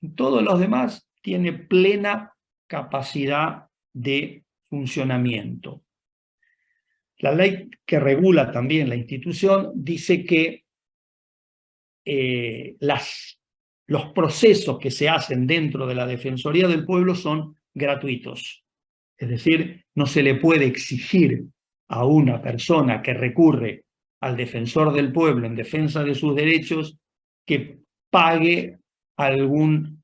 En todos los demás tiene plena capacidad de funcionamiento. La ley que regula también la institución dice que los procesos que se hacen dentro de la Defensoría del Pueblo son gratuitos. Es decir, no se le puede exigir a una persona que recurre al defensor del pueblo en defensa de sus derechos que pague algún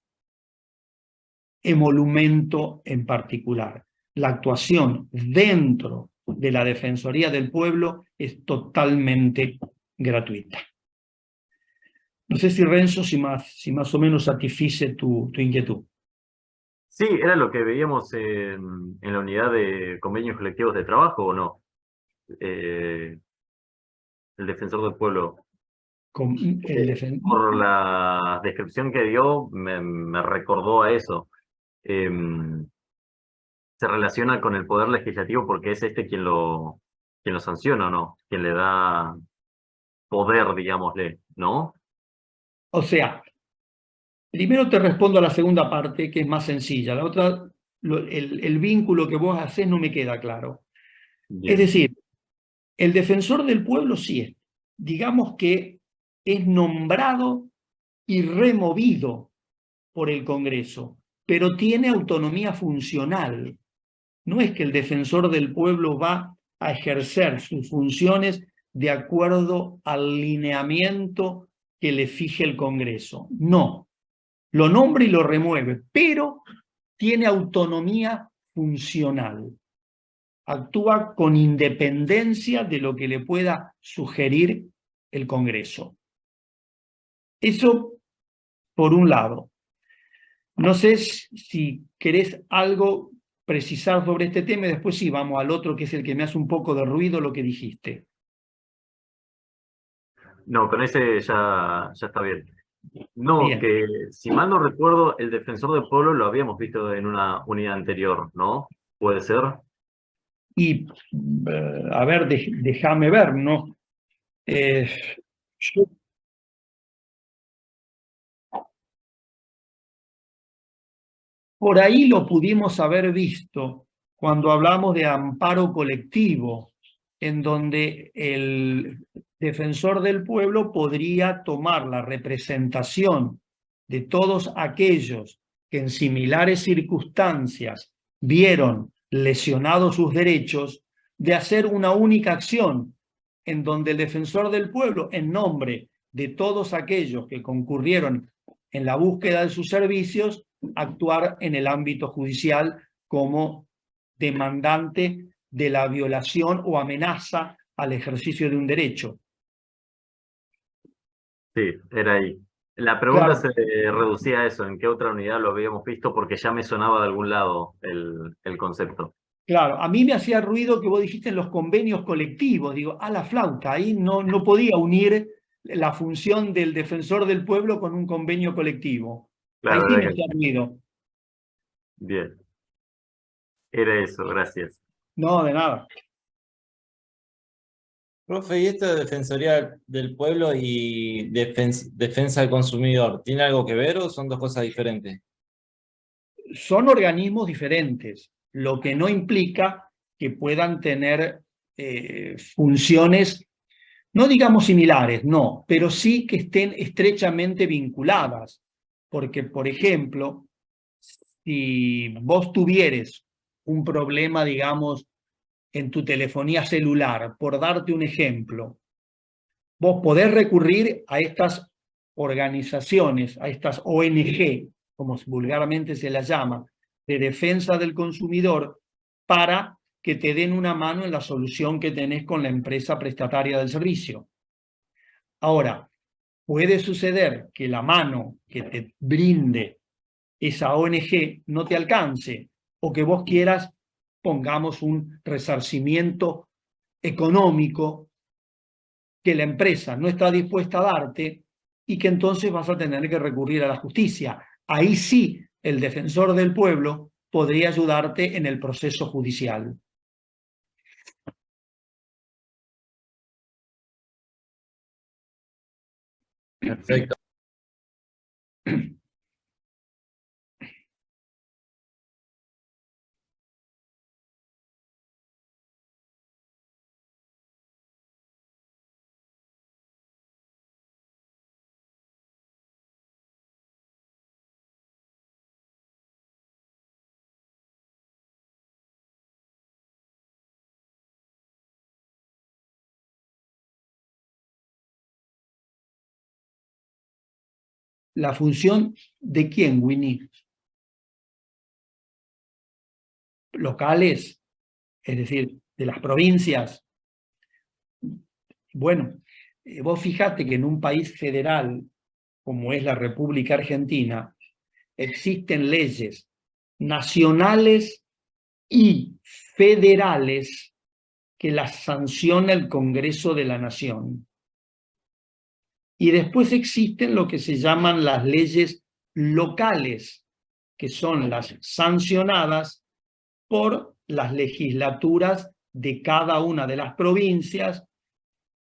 emolumento en particular. La actuación dentro de la Defensoría del Pueblo es totalmente gratuita. No sé si Renzo, si más o menos satisfice tu inquietud. Sí, era lo que veíamos en la unidad de convenios colectivos de trabajo, ¿o no? El defensor del pueblo. Por la descripción que dio, me recordó a eso. Se relaciona con el poder legislativo porque es quien lo sanciona, ¿o no? Quien le da poder, digámosle, ¿no? O sea, Primero te respondo a la segunda parte, que es más sencilla. La otra, el vínculo que vos hacés no me queda claro. Bien. Es decir, el defensor del pueblo sí es, digamos que es nombrado y removido por el Congreso, pero tiene autonomía funcional. No es que el defensor del pueblo va a ejercer sus funciones de acuerdo al lineamiento que le fije el Congreso. No, lo nombra y lo remueve, pero tiene autonomía funcional. Actúa con independencia de lo que le pueda sugerir el Congreso. Eso por un lado. No sé si querés algo precisar sobre este tema y después sí vamos al otro que es el que me hace un poco de ruido lo que dijiste. No, con ese ya está bien. No, Bien. que si mal no recuerdo, el defensor del pueblo lo habíamos visto en una unidad anterior, ¿no? ¿Puede ser? Y, a ver, déjame ver, ¿no? Yo por ahí lo pudimos haber visto cuando hablamos de amparo colectivo, en donde el defensor del pueblo podría tomar la representación de todos aquellos que en similares circunstancias vieron lesionados sus derechos, de hacer una única acción, en donde el defensor del pueblo, en nombre de todos aquellos que concurrieron en la búsqueda de sus servicios, actuar en el ámbito judicial como demandante de la violación o amenaza al ejercicio de un derecho. Sí, era ahí. La pregunta Claro. se reducía a eso, ¿en qué otra unidad lo habíamos visto? Porque ya me sonaba de algún lado el concepto. Claro, a mí me hacía ruido que vos dijiste en los convenios colectivos, digo, a la flauta, ahí no podía unir la función del defensor del pueblo con un convenio colectivo. Ahí Claro, sí me era hacía eso. ruido. Bien. Era eso, gracias. No, de nada. Profe, ¿y esto de Defensoría del Pueblo y defensa del consumidor, tiene algo que ver o son dos cosas diferentes? Son organismos diferentes, lo que no implica que puedan tener funciones, no digamos similares, no, pero sí que estén estrechamente vinculadas. Porque, por ejemplo, si vos tuvieres un problema, digamos, en tu telefonía celular, por darte un ejemplo, vos podés recurrir a estas organizaciones, a estas ONG, como vulgarmente se las llama, de defensa del consumidor, para que te den una mano en la solución que tenés con la empresa prestataria del servicio. Ahora, puede suceder que la mano que te brinde esa ONG no te alcance, o que vos quieras, pongamos, un resarcimiento económico que la empresa no está dispuesta a darte y que entonces vas a tener que recurrir a la justicia. Ahí sí, el defensor del pueblo podría ayudarte en el proceso judicial. Perfecto. La función de quién, Winnie. Locales, es decir, de las provincias. Bueno, vos fijate que en un país federal como es la República Argentina, existen leyes nacionales y federales que las sanciona el Congreso de la Nación. Y después existen lo que se llaman las leyes locales, que son las sancionadas por las legislaturas de cada una de las provincias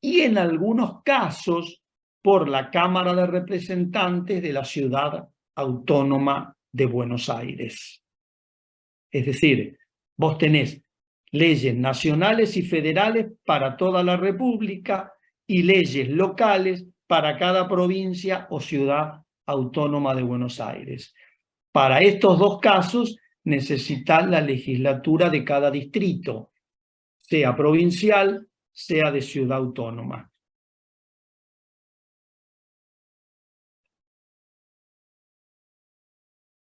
y en algunos casos por la Cámara de Representantes de la ciudad Autónoma de Buenos Aires. Es decir, vos tenés leyes nacionales y federales para toda la República y leyes locales para cada provincia o ciudad autónoma de Buenos Aires. Para estos dos casos necesitas la legislatura de cada distrito, sea provincial, sea de ciudad autónoma.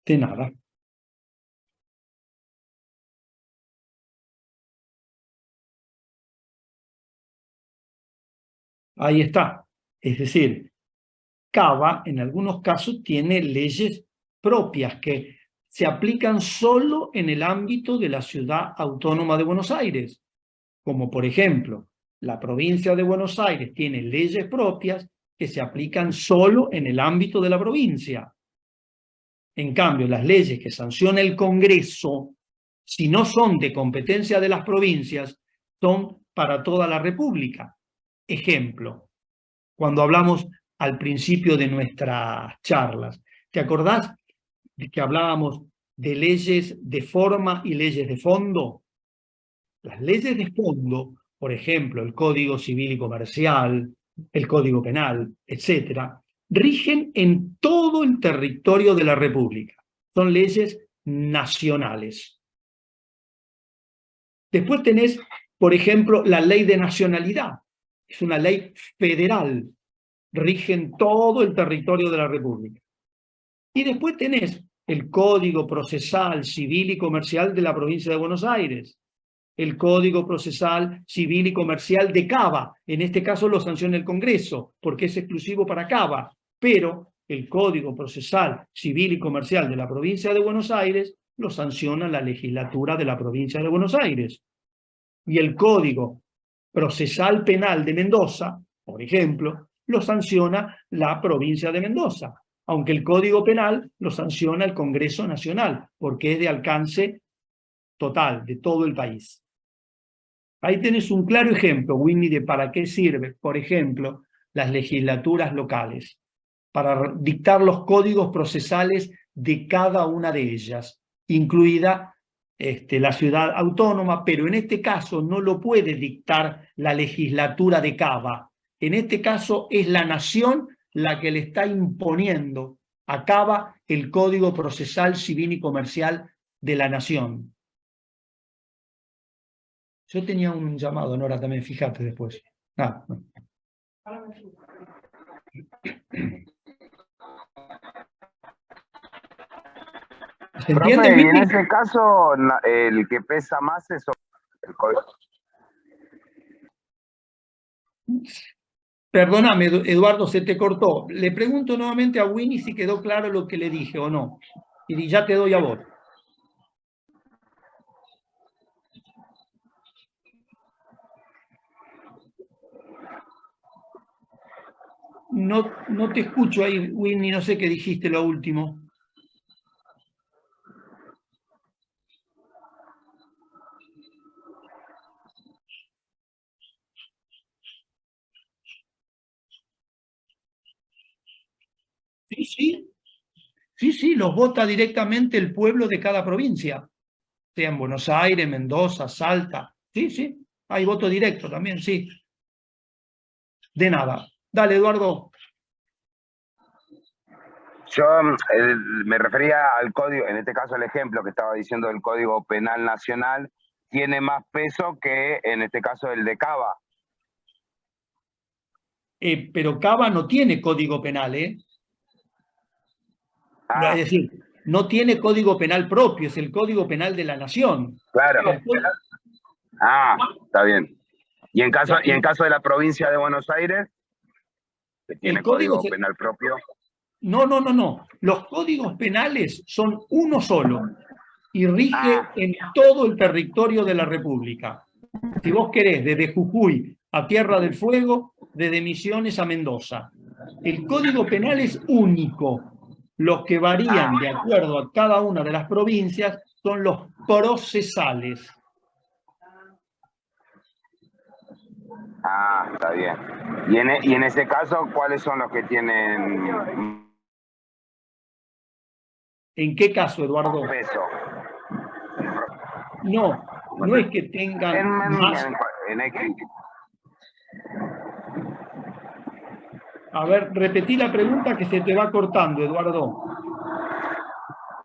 De nada. Ahí está. Es decir, Cava en algunos casos tiene leyes propias que se aplican solo en el ámbito de la ciudad autónoma de Buenos Aires. Como por ejemplo, la provincia de Buenos Aires tiene leyes propias que se aplican solo en el ámbito de la provincia. En cambio, las leyes que sanciona el Congreso, si no son de competencia de las provincias, son para toda la República. Ejemplo, cuando hablamos al principio de nuestras charlas, ¿te acordás de que hablábamos de leyes de forma y leyes de fondo? Las leyes de fondo, por ejemplo, el Código Civil y Comercial, el Código Penal, etcétera, rigen en todo el territorio de la República. Son leyes nacionales. Después tenés, por ejemplo, la Ley de Nacionalidad. Es una ley federal. Rige en todo el territorio de la República. Y después tenés el Código Procesal Civil y Comercial de la provincia de Buenos Aires, el Código Procesal Civil y Comercial de Cava. En este caso lo sanciona el Congreso, porque es exclusivo para Cava, pero el Código Procesal Civil y Comercial de la provincia de Buenos Aires lo sanciona la legislatura de la provincia de Buenos Aires. Y el Código Procesal Penal de Mendoza, por ejemplo, lo sanciona la provincia de Mendoza, aunque el Código Penal lo sanciona el Congreso Nacional, porque es de alcance total, de todo el país. Ahí tenés un claro ejemplo, Winnie, de para qué sirve, por ejemplo, las legislaturas locales, para dictar los códigos procesales de cada una de ellas, incluida la ciudad autónoma, pero en este caso no lo puede dictar la legislatura de Cava. En este caso es la nación la que le está imponiendo a Cava el Código Procesal Civil y Comercial de la nación. Yo tenía un llamado, Nora, también, fíjate después. No. ¿Se entiende, Profe, y en Winnie? ese caso, el que pesa más es el código. Perdóname, Eduardo, se te cortó. Le pregunto nuevamente a Winnie si quedó claro lo que le dije o no. Y ya te doy a vos. No te escucho ahí, Winnie, no sé qué dijiste lo último. Sí, los vota directamente el pueblo de cada provincia, sea en Buenos Aires, Mendoza, Salta. Sí, hay voto directo también, sí. De nada. Dale, Eduardo. Yo me refería al código, en este caso el ejemplo que estaba diciendo del Código Penal Nacional, tiene más peso que en este caso el de Cava. Pero Cava no tiene código penal, ¿eh? Ah, Es decir, no tiene código penal propio, es el Código Penal de la Nación. claro. Ah, está bien. Y en O sea, caso de la provincia de Buenos Aires, que tiene código penal propio. No. Los códigos penales son uno solo y rige en todo el territorio de la República. Si vos querés, desde Jujuy a Tierra del Fuego, desde Misiones a Mendoza. El Código Penal es único. Los que varían de acuerdo a cada una de las provincias son los procesales. Ah, está bien. Y en ese caso, ¿cuáles son los que tienen ¿En qué caso, Eduardo? Peso. No, no es que tengan más... En X. A ver, repetí la pregunta que se te va cortando, Eduardo.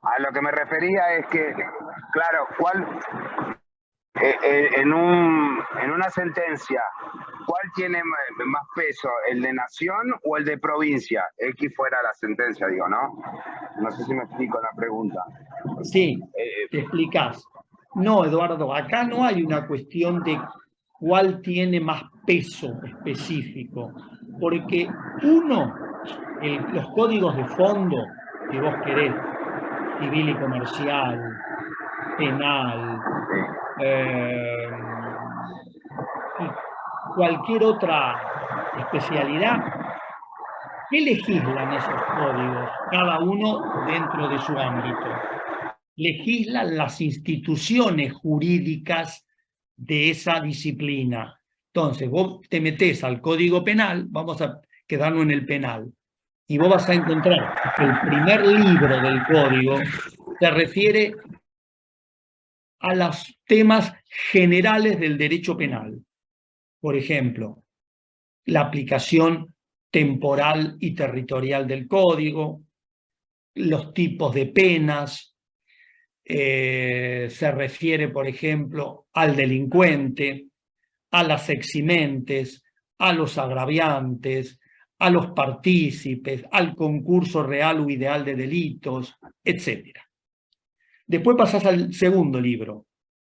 A lo que me refería es que, claro, en una sentencia, ¿cuál tiene más peso? ¿El de nación o el de provincia? X fuera la sentencia, digo, ¿no? No sé si me explico la pregunta. Sí, te explicás. No, Eduardo, acá no hay una cuestión de cuál tiene más peso específico, porque los códigos de fondo que vos querés, civil y comercial, penal, y cualquier otra especialidad, ¿qué legislan esos códigos? Cada uno dentro de su ámbito. Legislan las instituciones jurídicas de esa disciplina. Entonces, vos te metés al Código Penal, vamos a quedarnos en el penal, y vos vas a encontrar que el primer libro del Código se refiere a los temas generales del derecho penal. Por ejemplo, la aplicación temporal y territorial del Código, los tipos de penas, se refiere, por ejemplo, al delincuente, a las eximentes, a los agraviantes, a los partícipes, al concurso real o ideal de delitos, etc. Después pasás al segundo libro.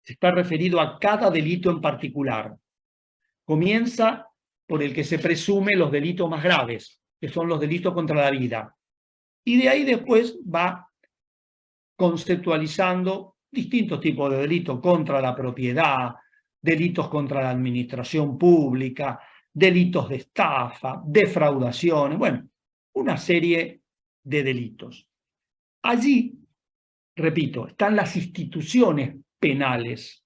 Está referido a cada delito en particular. Comienza por el que se presume los delitos más graves, que son los delitos contra la vida. Y de ahí después va conceptualizando distintos tipos de delitos contra la propiedad, delitos contra la administración pública, delitos de estafa, defraudaciones, bueno, una serie de delitos. Allí, repito, están las instituciones penales.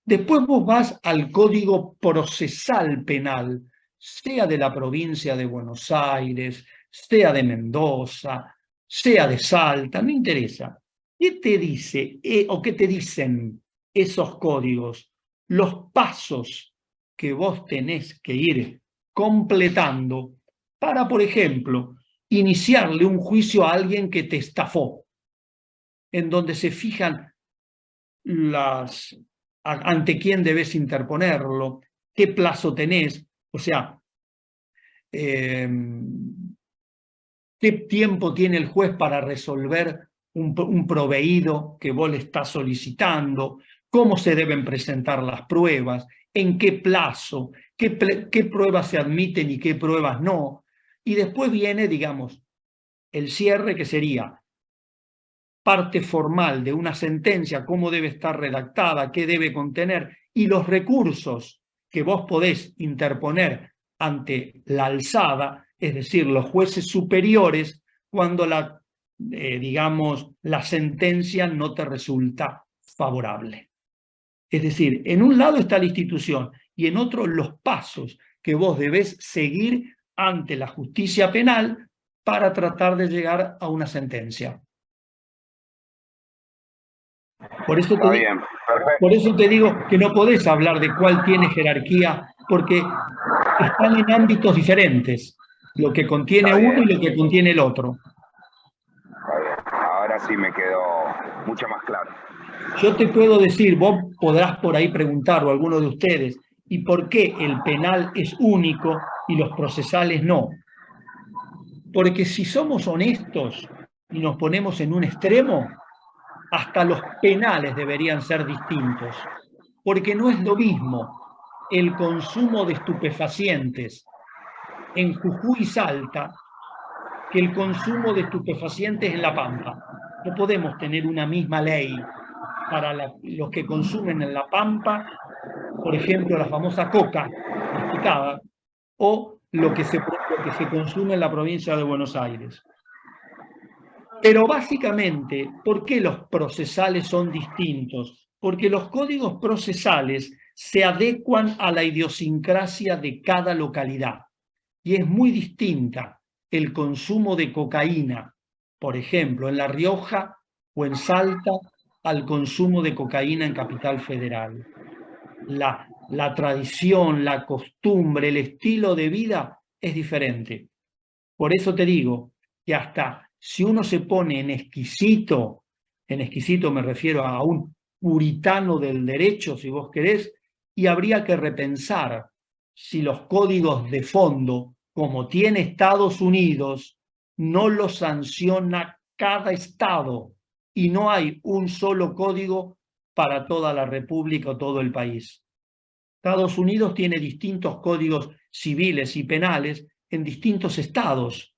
Después vos vas al Código Procesal Penal, sea de la provincia de Buenos Aires, sea de Mendoza, sea de Salta, no interesa. ¿Qué te dice o qué te dicen esos códigos? Los pasos que vos tenés que ir completando para, por ejemplo, iniciarle un juicio a alguien que te estafó, en donde se fijan ante quién debes interponerlo, qué plazo tenés, o sea, qué tiempo tiene el juez para resolver un proveído que vos le estás solicitando, cómo se deben presentar las pruebas, en qué plazo, qué pruebas se admiten y qué pruebas no. Y después viene, digamos, el cierre, que sería parte formal de una sentencia, cómo debe estar redactada, qué debe contener, y los recursos que vos podés interponer ante la alzada, es decir, los jueces superiores, cuando digamos, la sentencia no te resulta favorable. Es decir, en un lado está la institución y en otro los pasos que vos debés seguir ante la justicia penal para tratar de llegar a una sentencia. Por eso te digo que no podés hablar de cuál tiene jerarquía, porque están en ámbitos diferentes, lo que contiene uno y lo que contiene el otro. Ahora sí me quedó mucho más claro. Yo te puedo decir, vos podrás por ahí preguntar, o alguno de ustedes, ¿y por qué el penal es único y los procesales no? Porque si somos honestos y nos ponemos en un extremo, hasta los penales deberían ser distintos, porque no es lo mismo el consumo de estupefacientes en Jujuy y Salta que el consumo de estupefacientes en La Pampa. No podemos tener una misma ley para los que consumen en La Pampa, por ejemplo, la famosa coca masticada, o lo que se consume en la provincia de Buenos Aires. Pero básicamente, ¿por qué los procesales son distintos? Porque los códigos procesales se adecuan a la idiosincrasia de cada localidad. Y es muy distinta el consumo de cocaína por ejemplo, en La Rioja o en Salta, al consumo de cocaína en Capital Federal. La tradición, la costumbre, el estilo de vida es diferente. Por eso te digo que hasta si uno se pone en exquisito me refiero a un puritano del derecho, si vos querés, y habría que repensar si los códigos de fondo, como tiene Estados Unidos, no los sanciona cada estado y no hay un solo código para toda la República o todo el país. Estados Unidos tiene distintos códigos civiles y penales en distintos estados.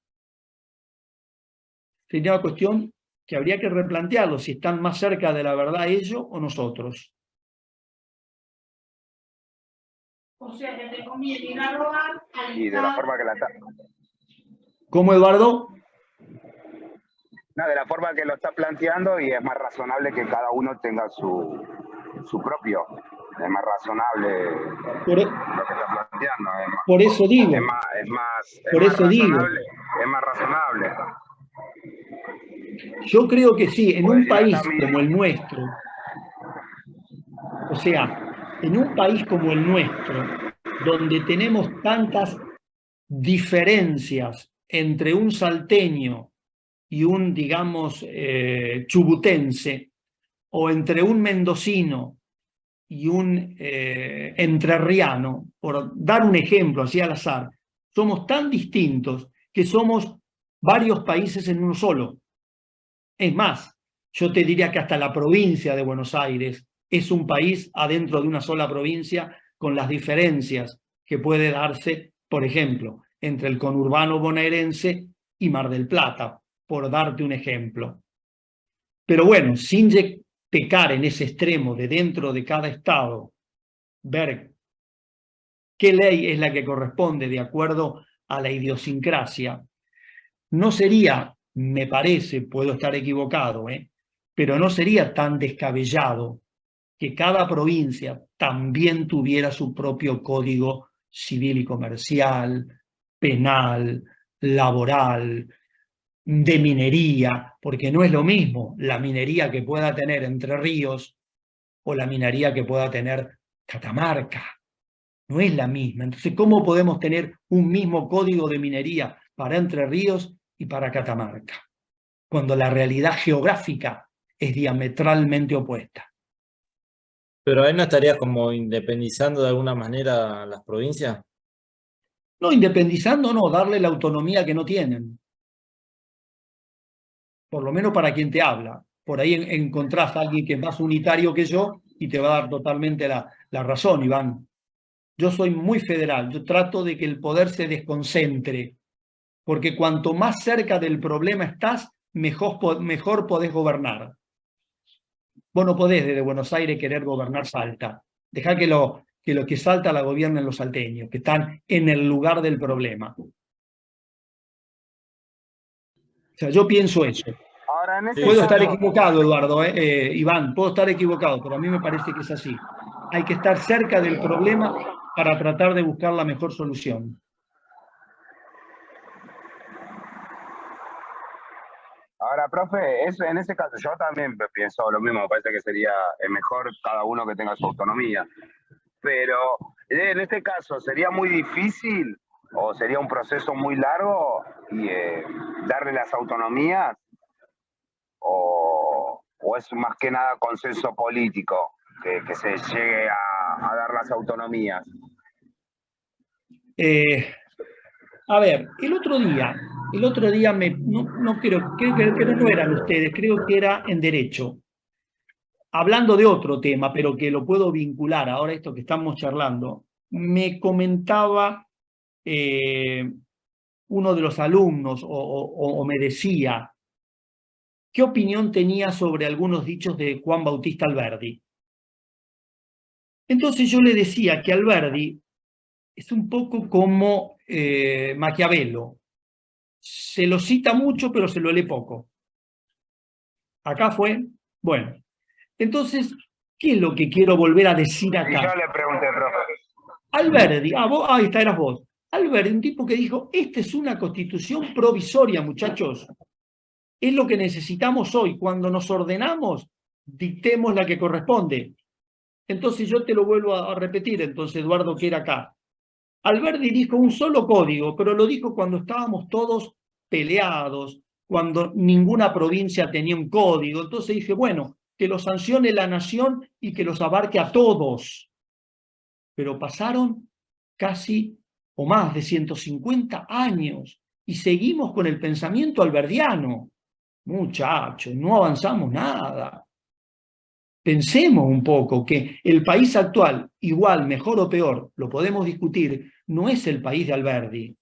Sería una cuestión que habría que replantearlo, si están más cerca de la verdad ellos o nosotros. O sea, que te conviene ir a robar al Y de la forma que la está. ¿Cómo, Eduardo? No, de la forma que lo está planteando, y es más razonable que cada uno tenga su propio. Es más razonable Por, lo que está planteando. por eso digo. Es más razonable. Yo creo que sí, en Pues un si no país está como el nuestro, o sea, en un país como el nuestro, donde tenemos tantas diferencias entre un salteño y un, digamos, chubutense, o entre un mendocino y un entrerriano, por dar un ejemplo así al azar, somos tan distintos que somos varios países en uno solo. Es más, yo te diría que hasta la provincia de Buenos Aires es un país adentro de una sola provincia, con las diferencias que puede darse, por ejemplo, entre el conurbano bonaerense y Mar del Plata, por darte un ejemplo. Pero bueno, sin pecar en ese extremo de dentro de cada estado, ver qué ley es la que corresponde de acuerdo a la idiosincrasia, no sería, me parece, puedo estar equivocado, pero no sería tan descabellado que cada provincia también tuviera su propio código civil y comercial, penal, laboral, de minería, porque no es lo mismo la minería que pueda tener Entre Ríos o la minería que pueda tener Catamarca. No es la misma. Entonces, ¿cómo podemos tener un mismo código de minería para Entre Ríos y para Catamarca, cuando la realidad geográfica es diametralmente opuesta? Pero ahí no estarías como independizando de alguna manera las provincias. No, independizando no, darle la autonomía que no tienen. Por lo menos para quien te habla. Por ahí encontrás a alguien que es más unitario que yo y te va a dar totalmente la razón, Iván. Yo soy muy federal, yo trato de que el poder se desconcentre, porque cuanto más cerca del problema estás, mejor podés gobernar. Vos no podés desde Buenos Aires querer gobernar Salta. Dejá que lo que Salta la gobiernen los salteños, que están en el lugar del problema. O sea, yo pienso eso. Ahora, en ese Puedo caso, estar equivocado, Eduardo, Iván, puedo estar equivocado, pero a mí me parece que es así. Hay que estar cerca del problema para tratar de buscar la mejor solución. ahora, profe, en ese caso yo también pienso lo mismo, me parece que sería mejor cada uno que tenga su autonomía. Pero en este caso, ¿sería muy difícil o sería un proceso muy largo y darle las autonomías? ¿O es más que nada consenso político que se llegue a dar las autonomías? A ver, el otro día no creo que no eran ustedes, creo que era en Derecho, hablando de otro tema, pero que lo puedo vincular ahora a esto que estamos charlando, me comentaba uno de los alumnos o me decía qué opinión tenía sobre algunos dichos de Juan Bautista Alberdi. Entonces yo le decía que Alberdi es un poco como Maquiavelo. Se lo cita mucho, pero se lo lee poco. Acá fue, bueno. Entonces, ¿qué es lo que quiero volver a decir Y acá? yo le pregunté, profe. Alberdi, ahí está, eras vos. Alberdi, un tipo que dijo, esta es una constitución provisoria, muchachos. es lo que necesitamos hoy. Cuando nos ordenamos, dictemos la que corresponde. Entonces yo te lo vuelvo a repetir, entonces Eduardo, que era acá. Alberdi dijo un solo código, pero lo dijo cuando estábamos todos peleados, cuando ninguna provincia tenía un código. Entonces dije, bueno, que lo sancione la nación y que los abarque a todos. Pero pasaron casi o más de 150 años y seguimos con el pensamiento alberdiano. Muchachos, no avanzamos nada. Pensemos un poco que el país actual, igual, mejor o peor, lo podemos discutir, no es el país de Alberdi.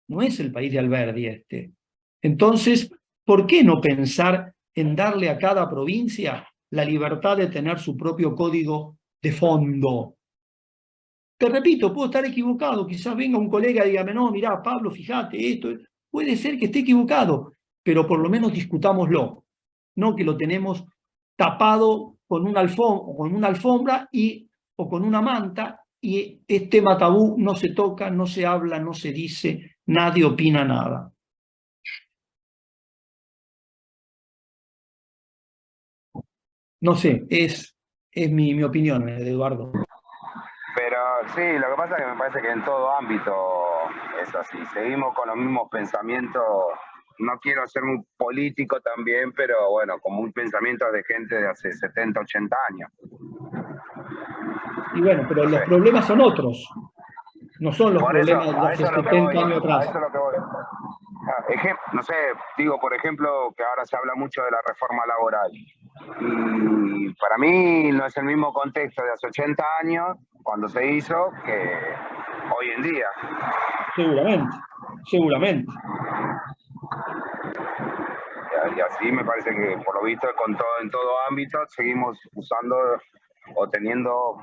No es el país de Alberdi este. Entonces, ¿por qué no pensar en darle a cada provincia la libertad de tener su propio código de fondo? Te repito, puedo estar equivocado, quizás venga un colega y dígame, no, mirá, Pablo, fíjate, esto, puede ser que esté equivocado, pero por lo menos discutámoslo, no que lo tenemos tapado con una alfombra o con una manta, y es tema tabú, no se toca, no se habla, no se dice, nadie opina nada. No sé, es mi opinión, Eduardo. Pero sí, lo que pasa es que me parece que en todo ámbito es así. Seguimos con los mismos pensamientos. No quiero ser muy político también, pero bueno, como un pensamiento de gente de hace 70, 80 años. Y bueno, pero los problemas son otros. No son los problemas de hace 70 años atrás. A eso es lo que voy. No sé, digo, por ejemplo, que ahora se habla mucho de la reforma laboral. Y para mí no es el mismo contexto de hace 80 años, cuando se hizo, que hoy en día. Seguramente, seguramente. Y así me parece que, por lo visto, en todo ámbito seguimos usando o teniendo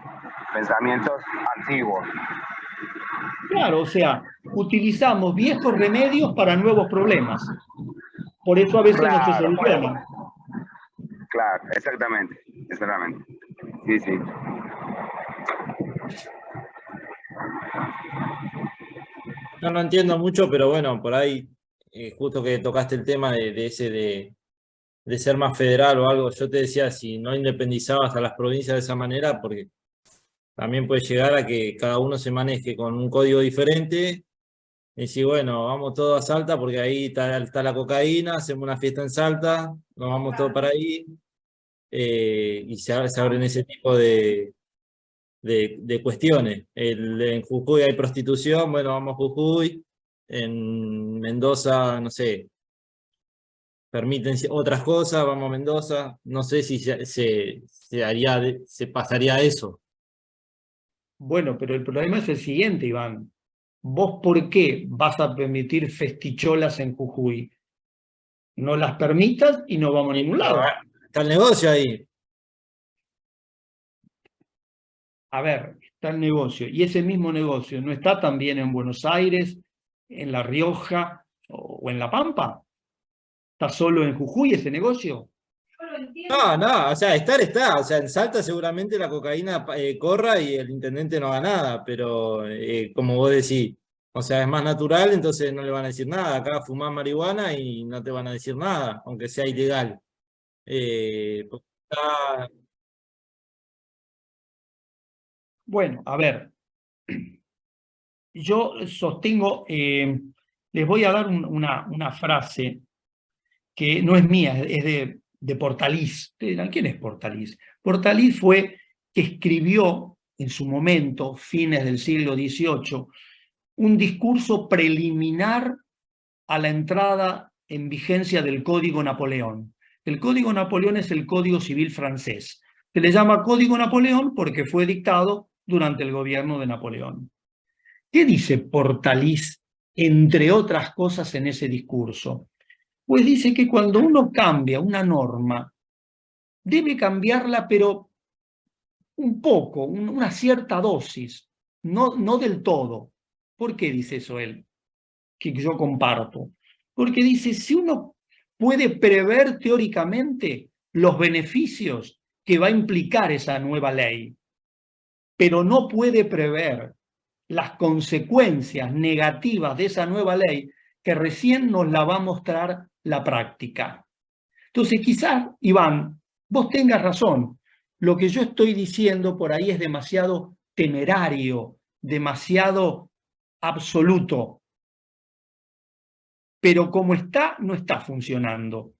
pensamientos antiguos. Claro, o sea, utilizamos viejos remedios para nuevos problemas. Por eso a veces no se solucionan. Claro, exactamente. Sí, sí. No entiendo mucho, pero bueno, por ahí, justo que tocaste el tema de ser más federal o algo, yo te decía, si no independizabas a las provincias de esa manera, porque también puede llegar a que cada uno se maneje con un código diferente, y decir, bueno, vamos todos a Salta porque ahí está la cocaína, hacemos una fiesta en Salta, nos vamos todos para ahí, y se abren ese tipo de cuestiones. En Jujuy hay prostitución, bueno, vamos a Jujuy. En Mendoza, no sé, permiten otras cosas, vamos a Mendoza. No sé si se pasaría a eso. Bueno, pero el problema es el siguiente, Iván. ¿Vos por qué vas a permitir festicholas en Jujuy? No las permitas y no vamos a ningún lado. Está el negocio ahí. A ver, está el negocio. Y ese mismo negocio no está también en Buenos Aires, en La Rioja o en La Pampa. ¿Está solo en Jujuy ese negocio? No, o sea, está. O sea, en Salta seguramente la cocaína corra y el intendente no haga nada, pero como vos decís, o sea, es más natural, entonces no le van a decir nada. Acá fumás marihuana y no te van a decir nada, aunque sea ilegal. Bueno, a ver, yo sostengo, les voy a dar una frase que no es mía, es de Portalís. ¿Quién es Portalís? Portalís fue que escribió en su momento, fines del siglo XVIII, un discurso preliminar a la entrada en vigencia del Código Napoleón. El Código Napoleón es el Código Civil francés. Se le llama Código Napoleón porque fue dictado durante el gobierno de Napoleón. ¿Qué dice Portalís, entre otras cosas, en ese discurso? Pues dice que cuando uno cambia una norma, debe cambiarla, pero un poco, una cierta dosis, no del todo. ¿Por qué dice eso él? Que yo comparto. Porque dice, si uno puede prever teóricamente los beneficios que va a implicar esa nueva ley, pero no puede prever las consecuencias negativas de esa nueva ley, que recién nos la va a mostrar la práctica. Entonces quizás, Iván, vos tengas razón. Lo que yo estoy diciendo por ahí es demasiado temerario, demasiado absoluto. Pero como está, no está funcionando.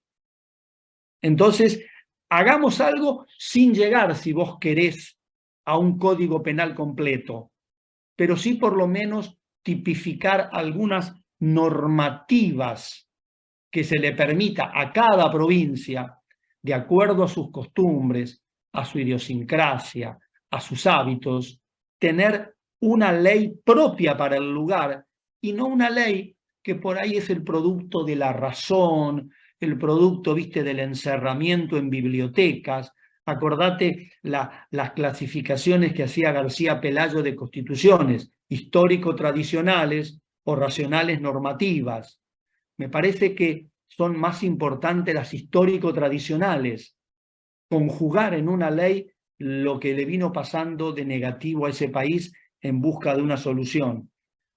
Entonces, hagamos algo sin llegar, si vos querés, a un código penal completo, pero sí por lo menos tipificar algunas normativas que se le permita a cada provincia, de acuerdo a sus costumbres, a su idiosincrasia, a sus hábitos, tener una ley propia para el lugar y no una ley que por ahí es el producto de la razón, el producto, viste, del encerramiento en bibliotecas. Acordate las clasificaciones que hacía García Pelayo de constituciones, histórico-tradicionales o racionales normativas. Me parece que son más importantes las histórico-tradicionales, conjugar en una ley lo que le vino pasando de negativo a ese país en busca de una solución.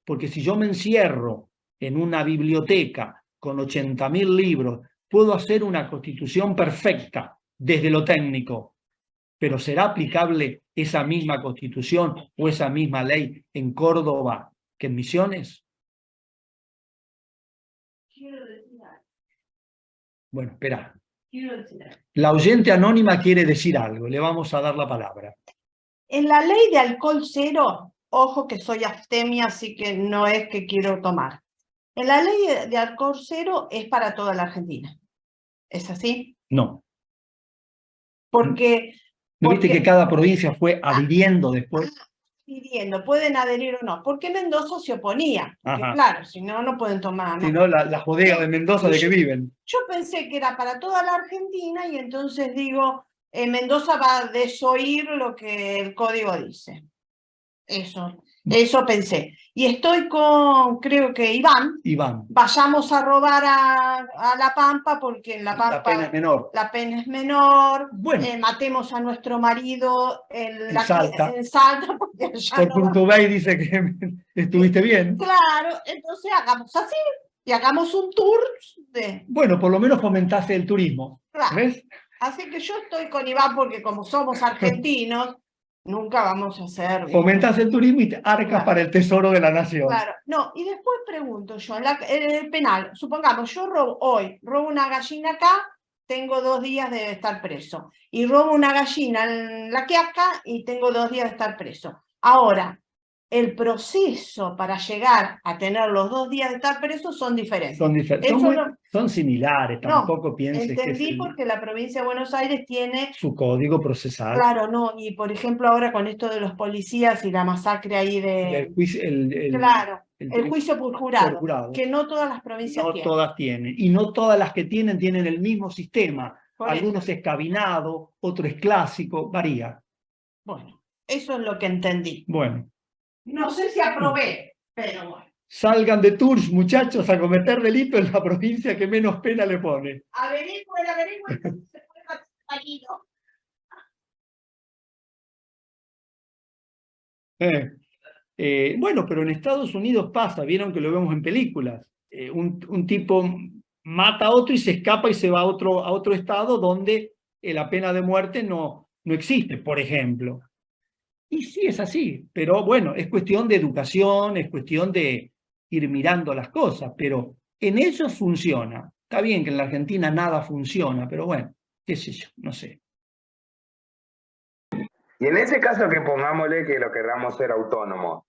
Porque si yo me encierro en una biblioteca con 80.000 libros, puedo hacer una constitución perfecta desde lo técnico, pero ¿será aplicable esa misma constitución o esa misma ley en Córdoba que en Misiones? Quiero decir algo. Bueno, espera. Quiero decir algo. La oyente anónima quiere decir algo, le vamos a dar la palabra. En la ley de alcohol cero, ojo que soy abstemia, así que no es que quiero tomar. En la ley de alcohol cero es para toda la Argentina. ¿Es así? No. Porque... ¿No viste que cada provincia fue adhiriendo después? Pidiendo, pueden adherir o no. ¿Por qué Mendoza se oponía? Porque Ajá. claro, si no, no pueden tomar. Si no, las bodegas de Mendoza de que viven. Yo pensé que era para toda la Argentina y entonces digo, Mendoza va a desoír lo que el código dice. Eso pensé. Y estoy con, creo que Iván, vayamos a robar a La Pampa porque en La Pampa la pena es menor. La pena es menor. Bueno. Matemos a nuestro marido en Salta. Porque allá Por no Portugal dice que estuviste bien. Claro, entonces hagamos así y hagamos un tour de... Bueno, por lo menos fomentaste el turismo. Claro. ¿Ves? Así que yo estoy con Iván porque como somos argentinos, nunca vamos a hacer... Fomentás el turismo y te arcas Claro. Para el tesoro de la nación. Claro, no, y después pregunto yo, en el penal, supongamos, yo robo una gallina acá, tengo 2 días de estar preso, y robo una gallina en La Quiaca y tengo 2 días de estar preso. Ahora, el proceso para llegar a tener los 2 días de estar preso son diferentes. Son similares, tampoco pienses entendí que es porque la provincia de Buenos Aires tiene su código procesal. Claro, no, y por ejemplo ahora con esto de los policías y la masacre ahí de... El juicio por jurado, que no todas las provincias tienen. No todas tienen, y no todas las que tienen el mismo sistema. Algunos es cabinado, otro es clásico, varía. Bueno, eso es lo que entendí. Bueno. No sé si aprobé, pero bueno. Salgan de tours, muchachos, a cometer delito en la provincia que menos pena le pone. Averigüe, se puede salido. Bueno, pero en Estados Unidos pasa, vieron que lo vemos en películas. Un tipo mata a otro y se escapa y se va a otro estado donde la pena de muerte no existe, por ejemplo. Y sí es así, pero bueno, es cuestión de educación, es cuestión de ir mirando las cosas, pero en eso funciona. Está bien que en la Argentina nada funciona, pero bueno, qué sé yo, no sé. Y en ese caso que pongámosle que lo queramos ser autónomos,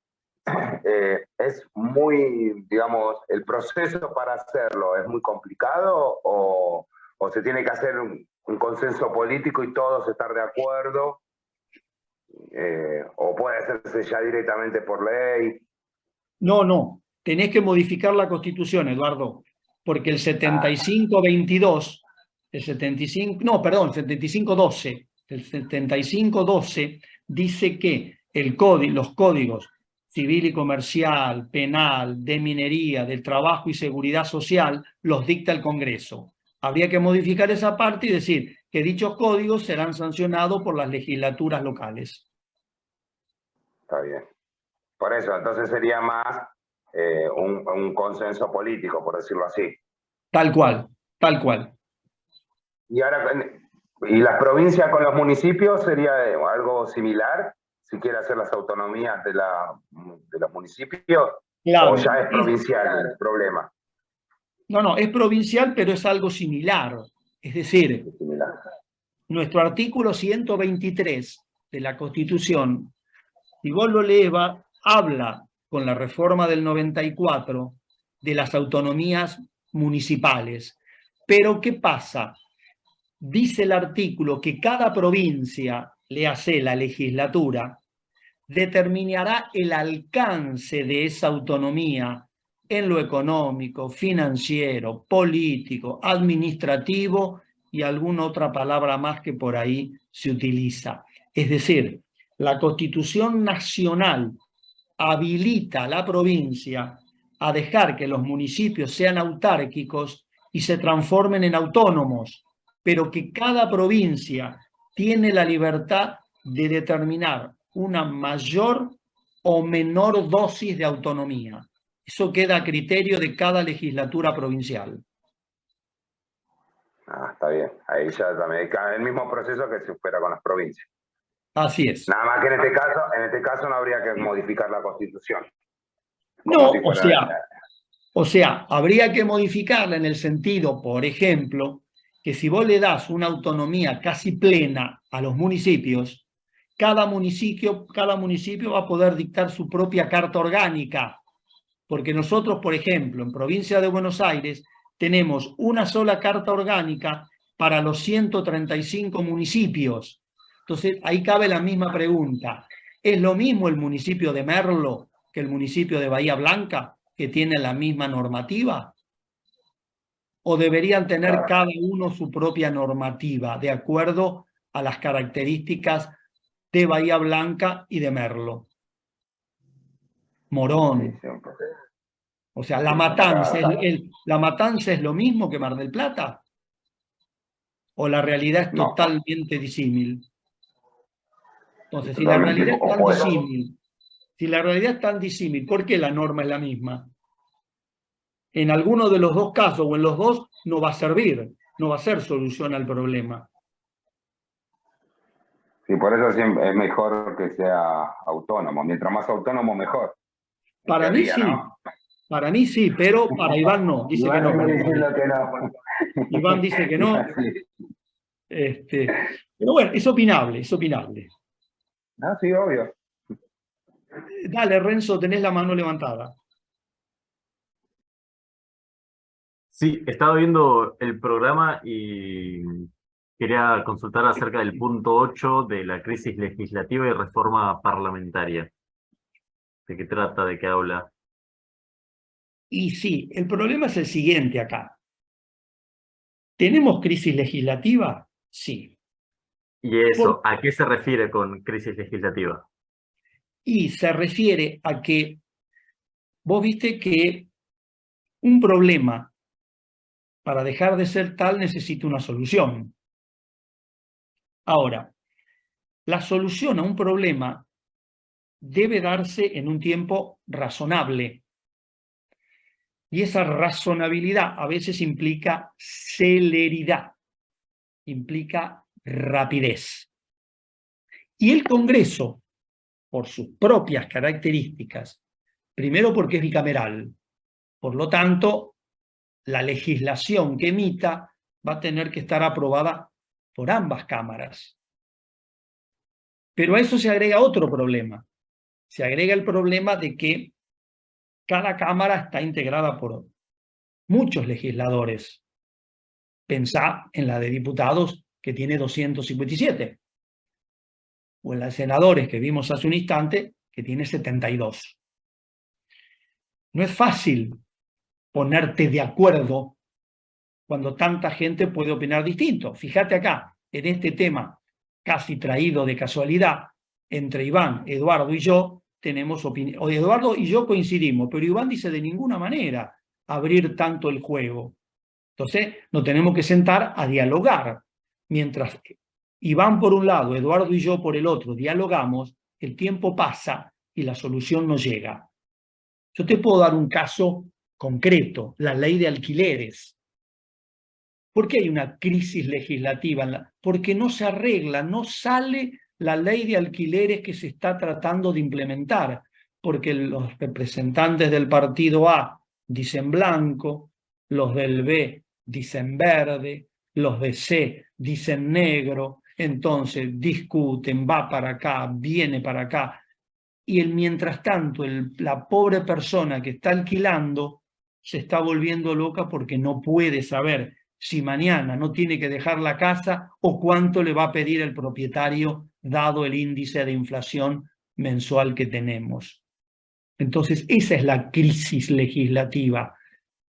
es muy, digamos, el proceso para hacerlo es muy complicado o se tiene que hacer un consenso político y todos estar de acuerdo, o puede hacerse ya directamente por ley. No, tenés que modificar la Constitución, Eduardo, porque el 75-22, el 75-12, el 75-12 dice que los códigos civil y comercial, penal, de minería, del trabajo y seguridad social, los dicta el Congreso. Habría que modificar esa parte y decir que dichos códigos serán sancionados por las legislaturas locales. Está bien. Por eso, entonces sería más un consenso político, por decirlo así. Tal cual, tal cual. Y ahora, ¿y las provincias con los municipios sería algo similar? Si quiere hacer las autonomías de los municipios, Claro, o ya es provincial el problema. no, es provincial, pero es algo similar. Es decir, Similar. nuestro artículo 123 de la Constitución, si vos lo lees, habla con la reforma del 94 de las autonomías municipales. Pero ¿qué pasa? Dice el artículo que cada provincia, le hace la legislatura, determinará el alcance de esa autonomía en lo económico, financiero, político, administrativo y alguna otra palabra más que por ahí se utiliza. Es decir, la Constitución Nacional habilita a la provincia a dejar que los municipios sean autárquicos y se transformen en autónomos, pero que cada provincia tiene la libertad de determinar una mayor o menor dosis de autonomía. Eso queda a criterio de cada legislatura provincial. Ah, está bien. Ahí ya también el mismo proceso que se espera con las provincias. Así es. Nada más que en este caso no habría que modificar la Constitución. No, Si fuera... o sea, habría que modificarla en el sentido, por ejemplo, que si vos le das una autonomía casi plena a los municipios, cada municipio va a poder dictar su propia carta orgánica. Porque nosotros, por ejemplo, en provincia de Buenos Aires, tenemos una sola carta orgánica para los 135 municipios. Entonces, ahí cabe la misma pregunta. ¿Es lo mismo el municipio de Merlo que el municipio de Bahía Blanca, que tiene la misma normativa? ¿O deberían tener cada uno su propia normativa, de acuerdo a las características de Bahía Blanca y de Merlo? Morón. O sea, La Matanza es lo mismo que Mar del Plata. ¿O la realidad es totalmente disímil? Entonces, si la realidad es tan disímil, ¿por qué la norma es la misma? En alguno de los dos casos o en los dos no va a servir, no va a ser solución al problema. Sí, por eso siempre es mejor que sea autónomo. Mientras más autónomo, mejor. Para mí sí. ¿No? Para mí sí, pero para Iván no. Dice que no. Iván dice que no. Pero bueno, es opinable, es opinable. Ah, sí, obvio. Dale, Renzo, tenés la mano levantada. Sí, estaba viendo el programa y quería consultar acerca del punto 8 de la crisis legislativa y reforma parlamentaria. ¿De qué trata? ¿De qué habla? Y sí, el problema es el siguiente acá. ¿Tenemos crisis legislativa? Sí. ¿Y eso, a qué se refiere con crisis legislativa? Y se refiere a que vos viste que un problema, para dejar de ser tal, necesita una solución. Ahora, la solución a un problema debe darse en un tiempo razonable. Y esa razonabilidad a veces implica celeridad, implica rapidez. Y el Congreso, por sus propias características, primero porque es bicameral, por lo tanto, la legislación que emita va a tener que estar aprobada por ambas cámaras. Pero a eso se agrega otro problema. Se agrega el problema de que cada cámara está integrada por muchos legisladores. Pensá en la de diputados, que tiene 257. O en la de senadores, que vimos hace un instante, que tiene 72. No es fácil ponerte de acuerdo cuando tanta gente puede opinar distinto. Fíjate acá, en este tema casi traído de casualidad, entre Iván, Eduardo y yo, tenemos opinión. O Eduardo y yo coincidimos, pero Iván dice de ninguna manera abrir tanto el juego. Entonces nos tenemos que sentar a dialogar. Mientras Iván por un lado, Eduardo y yo por el otro, dialogamos, el tiempo pasa y la solución no llega. Yo te puedo dar un caso concreto, la ley de alquileres. ¿Por qué hay una crisis legislativa? Porque no se arregla, no sale la ley de alquileres que se está tratando de implementar, porque los representantes del partido A dicen blanco, los del B dicen verde, los de C dicen negro, entonces discuten, va para acá, viene para acá, y mientras tanto la pobre persona que está alquilando se está volviendo loca porque no puede saber si mañana no tiene que dejar la casa o cuánto le va a pedir el propietario dado el índice de inflación mensual que tenemos. Entonces, esa es la crisis legislativa.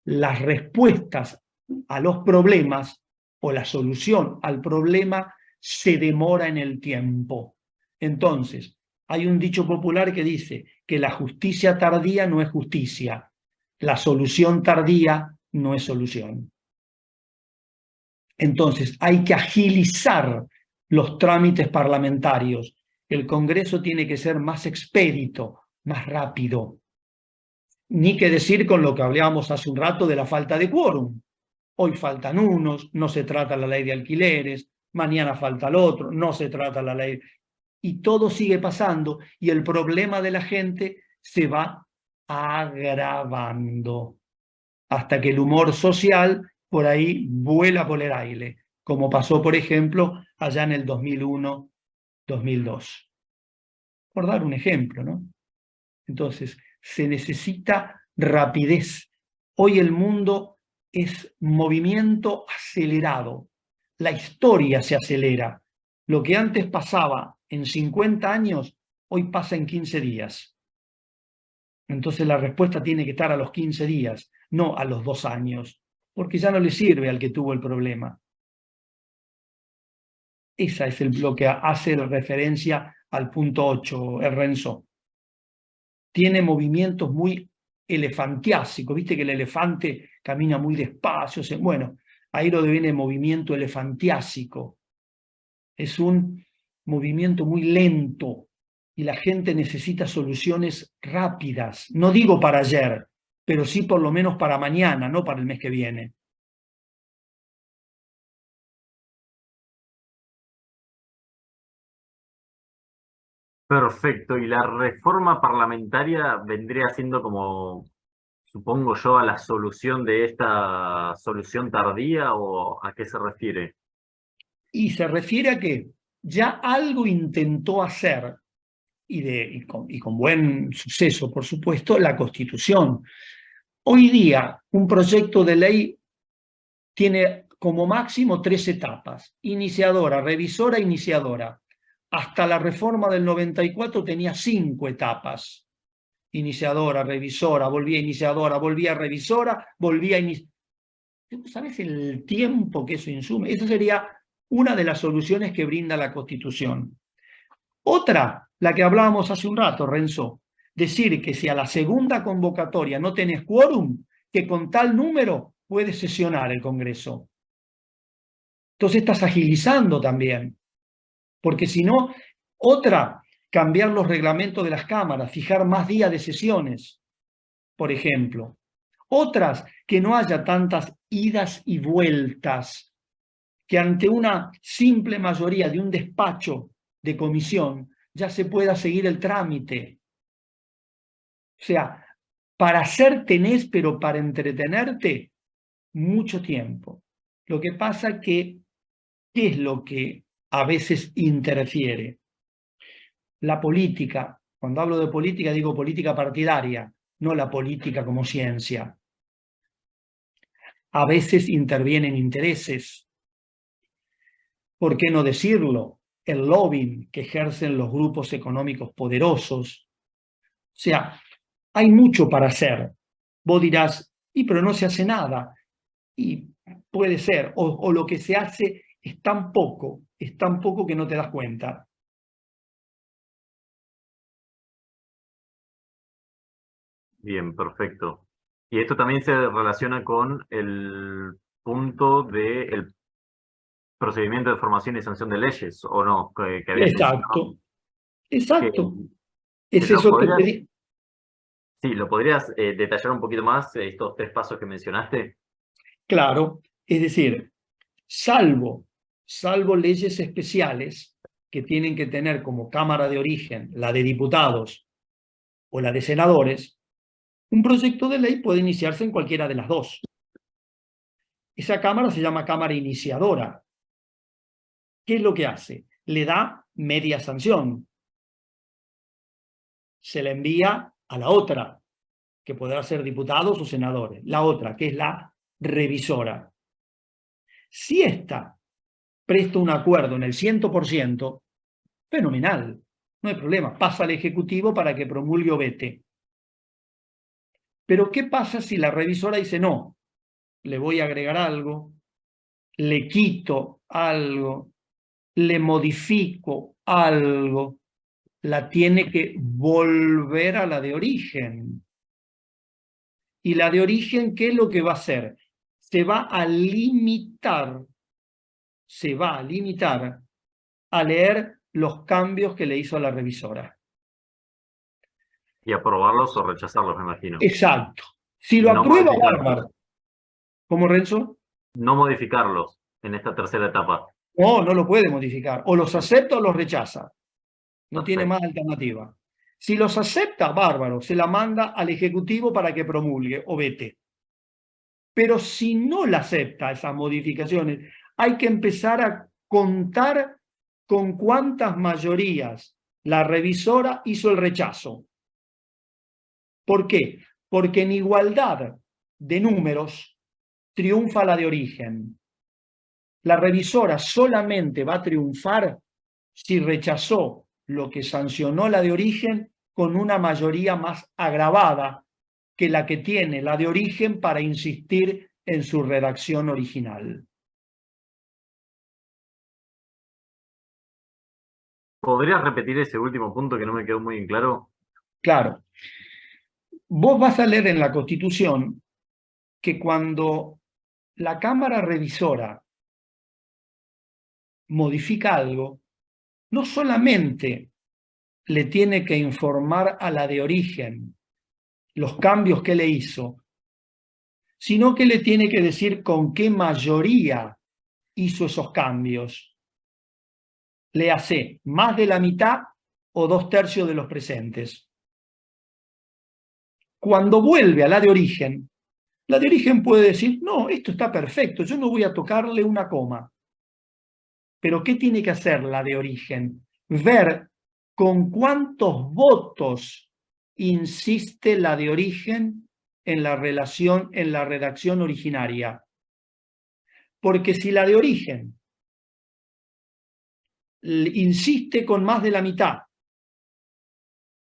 Las respuestas a los problemas o la solución al problema se demora en el tiempo. Entonces, hay un dicho popular que dice que la justicia tardía no es justicia, la solución tardía no es solución. Entonces, hay que agilizar los trámites parlamentarios. El Congreso tiene que ser más expedito, más rápido. Ni que decir con lo que hablábamos hace un rato de la falta de quórum. Hoy faltan unos, no se trata la ley de alquileres, mañana falta el otro, no se trata la ley. Y todo sigue pasando y el problema de la gente se va agravando hasta que el humor social por ahí vuela por el aire, como pasó, por ejemplo, allá en el 2001-2002. Por dar un ejemplo, ¿no? Entonces, se necesita rapidez. Hoy el mundo es movimiento acelerado. La historia se acelera. Lo que antes pasaba en 50 años, hoy pasa en 15 días. Entonces la respuesta tiene que estar a los 15 días, no a los 2 años, porque ya no le sirve al que tuvo el problema. Esa es lo que hace referencia al punto 8, Renzo. Tiene movimientos muy elefantiásicos. Viste que el elefante camina muy despacio. Bueno, ahí lo deviene movimiento elefantiásico. Es un movimiento muy lento y la gente necesita soluciones rápidas. No digo para ayer, pero sí por lo menos para mañana, no para el mes que viene. Perfecto. ¿Y la reforma parlamentaria vendría siendo como, supongo yo, a la solución de esta solución tardía o a qué se refiere? Y se refiere a que ya algo intentó hacer, y con buen suceso, por supuesto, la Constitución. Hoy día, un proyecto de ley tiene como máximo 3 etapas: iniciadora, revisora, iniciadora. Hasta la reforma del 94 tenía 5 etapas. Iniciadora, revisora, volvía iniciadora, volvía revisora, volvía iniciadora. ¿Sabes el tiempo que eso insume? Esa sería una de las soluciones que brinda la Constitución. Otra, la que hablábamos hace un rato, Renzo, decir que si a la segunda convocatoria no tenés quórum, que con tal número puedes sesionar el Congreso. Entonces estás agilizando también, porque si no, otra, cambiar los reglamentos de las cámaras, fijar más días de sesiones, por ejemplo. Otras, que no haya tantas idas y vueltas, que ante una simple mayoría de un despacho de comisión ya se pueda seguir el trámite. O sea, para hacer tenés, pero para entretenerte, mucho tiempo. Lo que pasa que, ¿qué es lo que a veces interfiere? La política. Cuando hablo de política digo política partidaria, no la política como ciencia. A veces intervienen intereses. ¿Por qué no decirlo? El lobbying que ejercen los grupos económicos poderosos. O sea, hay mucho para hacer. Vos dirás, pero no se hace nada. Y puede ser, o lo que se hace es tan poco que no te das cuenta. Bien, perfecto. Y esto también se relaciona con el punto del procedimiento de formación y sanción de leyes, ¿o no? Que había Exacto, exacto. Que Es lo eso que podrías, pedí. sí, ¿lo podrías detallar un poquito más, estos 3 pasos que mencionaste? Claro, es decir, salvo leyes especiales que tienen que tener como cámara de origen la de diputados o la de senadores, un proyecto de ley puede iniciarse en cualquiera de las dos. Esa cámara se llama cámara iniciadora. ¿Qué es lo que hace? Le da media sanción. Se la envía a la otra, que podrá ser diputados o senadores. La otra, que es la revisora. Si ésta presta un acuerdo en el 100%, fenomenal, no hay problema, pasa al Ejecutivo para que promulgue o vete. Pero ¿qué pasa si la revisora dice no? Le voy a agregar algo, le quito algo, le modifico algo, la tiene que volver a la de origen. ¿Y la de origen qué es lo que va a hacer? Se va a limitar a leer los cambios que le hizo a la revisora. Y aprobarlos o rechazarlos, me imagino. Exacto. Si lo No aprueba, modificarlos. bárbaro. ¿Cómo, Renzo? No modificarlos en esta tercera etapa. No lo puede modificar. O los acepta o los rechaza. No tiene Perfecto. más alternativa. Si los acepta, bárbaro, se la manda al Ejecutivo para que promulgue o vete. Pero si no la acepta esas modificaciones, hay que empezar a contar con cuántas mayorías la revisora hizo el rechazo. ¿Por qué? Porque en igualdad de números triunfa la de origen. La revisora solamente va a triunfar si rechazó lo que sancionó la de origen con una mayoría más agravada que la que tiene la de origen para insistir en su redacción original. ¿Podrías repetir ese último punto que no me quedó muy en claro? Claro. Vos vas a leer en la Constitución que cuando la Cámara Revisora modifica algo, no solamente le tiene que informar a la de origen los cambios que le hizo, sino que le tiene que decir con qué mayoría hizo esos cambios. Le hace más de la mitad o 2/3 de los presentes. Cuando vuelve a la de origen puede decir, no, esto está perfecto, yo no voy a tocarle una coma. Pero ¿qué tiene que hacer la de origen? Ver con cuántos votos insiste la de origen en la redacción originaria. Porque si la de origen insiste con más de la mitad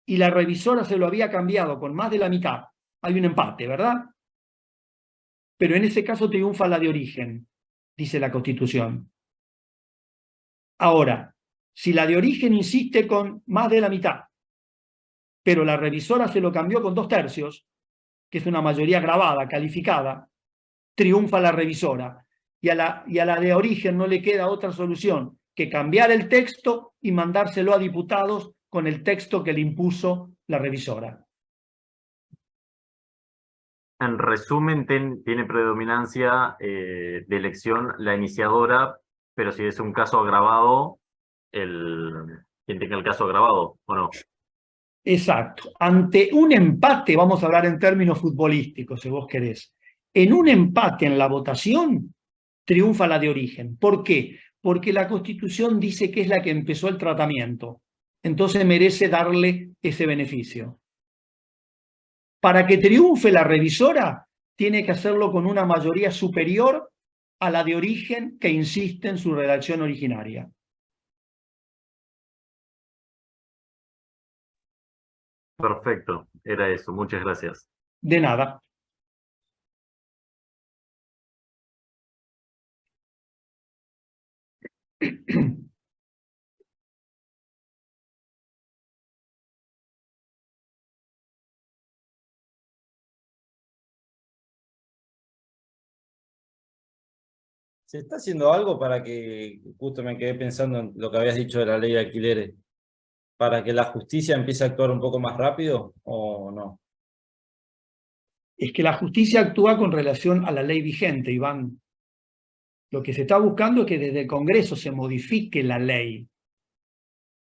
y la revisora se lo había cambiado con más de la mitad, hay un empate, ¿verdad? Pero en ese caso triunfa la de origen, dice la Constitución. Ahora, si la de origen insiste con más de la mitad, pero la revisora se lo cambió con 2/3, que es una mayoría agravada, calificada, triunfa la revisora. Y a la de origen no le queda otra solución que cambiar el texto y mandárselo a diputados con el texto que le impuso la revisora. En resumen, tiene predominancia de elección la iniciadora, pero si es un caso agravado, quien tenga el caso agravado, ¿o no? Exacto. Ante un empate, vamos a hablar en términos futbolísticos, si vos querés. En un empate en la votación, triunfa la de origen. ¿Por qué? Porque la Constitución dice que es la que empezó el tratamiento. Entonces merece darle ese beneficio. Para que triunfe la revisora, tiene que hacerlo con una mayoría superior a la de origen que insiste en su redacción originaria. Perfecto, era eso. Muchas gracias. De nada. ¿Se está haciendo algo para que, justo me quedé pensando en lo que habías dicho de la ley de alquileres, para que la justicia empiece a actuar un poco más rápido o no? Es que la justicia actúa con relación a la ley vigente, Iván. Lo que se está buscando es que desde el Congreso se modifique la ley